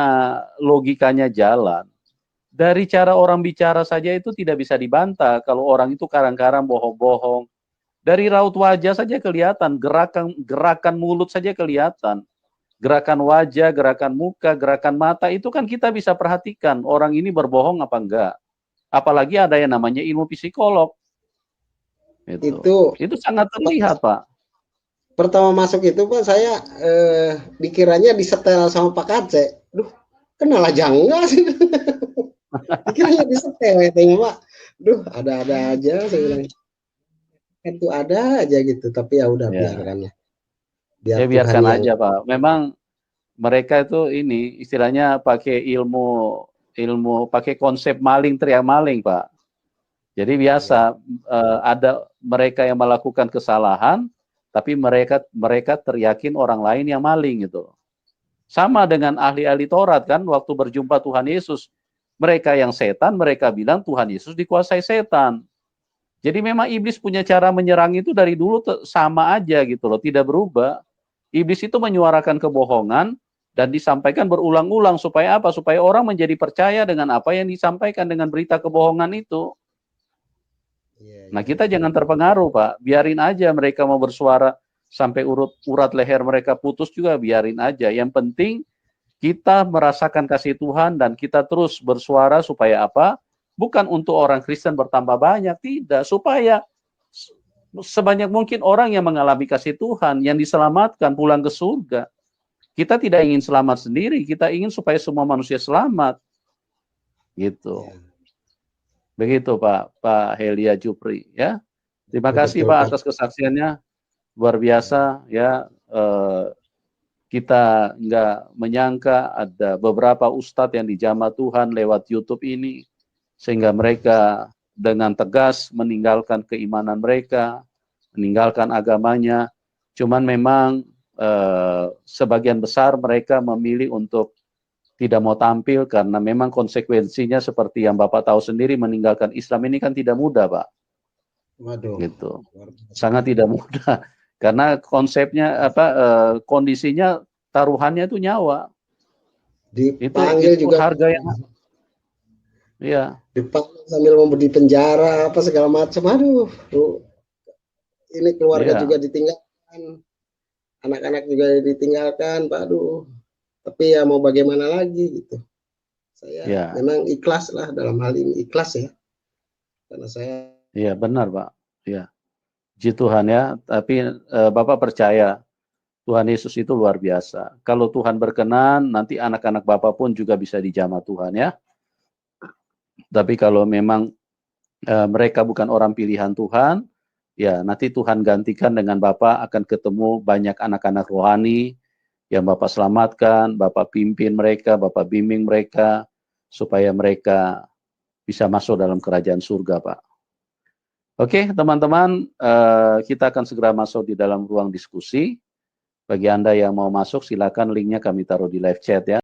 logikanya jalan, dari cara orang bicara saja itu tidak bisa dibantah kalau orang itu karang-karang bohong-bohong. Dari raut wajah saja kelihatan, gerakan mulut saja kelihatan, gerakan wajah, gerakan muka, gerakan mata, itu kan kita bisa perhatikan orang ini berbohong apa enggak. Apalagi ada yang namanya ilmu psikolog. Itu sangat terlihat, Pak. Pertama masuk itu Pak, saya dikiranya disetel sama Pak Kace. Duh, kenal aja enggak sih? Dikiranya disetel ya, Pak. Duh, ada-ada aja saya bilang. Itu ada aja gitu, tapi ya udah biarkan ya. Ya biarkan aja, Pak. Memang mereka itu ini istilahnya pakai ilmu pakai konsep maling teriak maling, Pak. Jadi biasa ada mereka yang melakukan kesalahan, tapi mereka teriakin orang lain yang maling gitu. Sama dengan ahli-ahli Taurat kan, waktu berjumpa Tuhan Yesus, mereka yang setan, mereka bilang Tuhan Yesus dikuasai setan. Jadi memang iblis punya cara menyerang itu dari dulu sama aja gitu loh, tidak berubah. Iblis itu menyuarakan kebohongan dan disampaikan berulang-ulang supaya apa? Supaya orang menjadi percaya dengan apa yang disampaikan dengan berita kebohongan itu. Nah, kita jangan terpengaruh, Pak. Biarin aja mereka mau bersuara sampai urat leher mereka putus juga, biarin aja. Yang penting kita merasakan kasih Tuhan dan kita terus bersuara supaya apa? Bukan untuk orang Kristen bertambah banyak, tidak. Supaya sebanyak mungkin orang yang mengalami kasih Tuhan, yang diselamatkan pulang ke surga. Kita tidak ingin selamat sendiri, kita ingin supaya semua manusia selamat. Gitu. Begitu Pak Helia Jupri ya. Terima kasih Pak atas kesaksiannya, luar biasa ya. Kita nggak menyangka ada beberapa ustadz yang dijamah Tuhan lewat YouTube ini, sehingga mereka dengan tegas meninggalkan keimanan mereka, meninggalkan agamanya. Cuman memang sebagian besar mereka memilih untuk tidak mau tampil karena memang konsekuensinya seperti yang Bapak tahu sendiri, meninggalkan Islam ini kan tidak mudah, Pak. Waduh. Gitu. Sangat tidak mudah karena konsepnya kondisinya taruhannya itu nyawa. Dipanggil itu juga harga yang iya. Dipanggil sambil mau di penjara apa segala macam. Aduh. Ini keluarga juga ditinggalkan. Anak-anak juga ditinggalkan, Pak. Aduh. Tapi ya mau bagaimana lagi gitu. Saya memang ikhlas lah dalam hal ini, ikhlas ya. Karena saya iya benar, Pak. Iya. Puji Tuhan ya, tapi Bapak percaya Tuhan Yesus itu luar biasa. Kalau Tuhan berkenan, nanti anak-anak Bapak pun juga bisa dijamah Tuhan ya. Tapi kalau memang mereka bukan orang pilihan Tuhan, ya nanti Tuhan gantikan dengan Bapak akan ketemu banyak anak-anak rohani yang Bapak selamatkan, Bapak pimpin mereka, Bapak bimbing mereka, supaya mereka bisa masuk dalam kerajaan surga, Pak. Oke, teman-teman, kita akan segera masuk di dalam ruang diskusi. Bagi Anda yang mau masuk, silakan linknya kami taruh di live chat ya.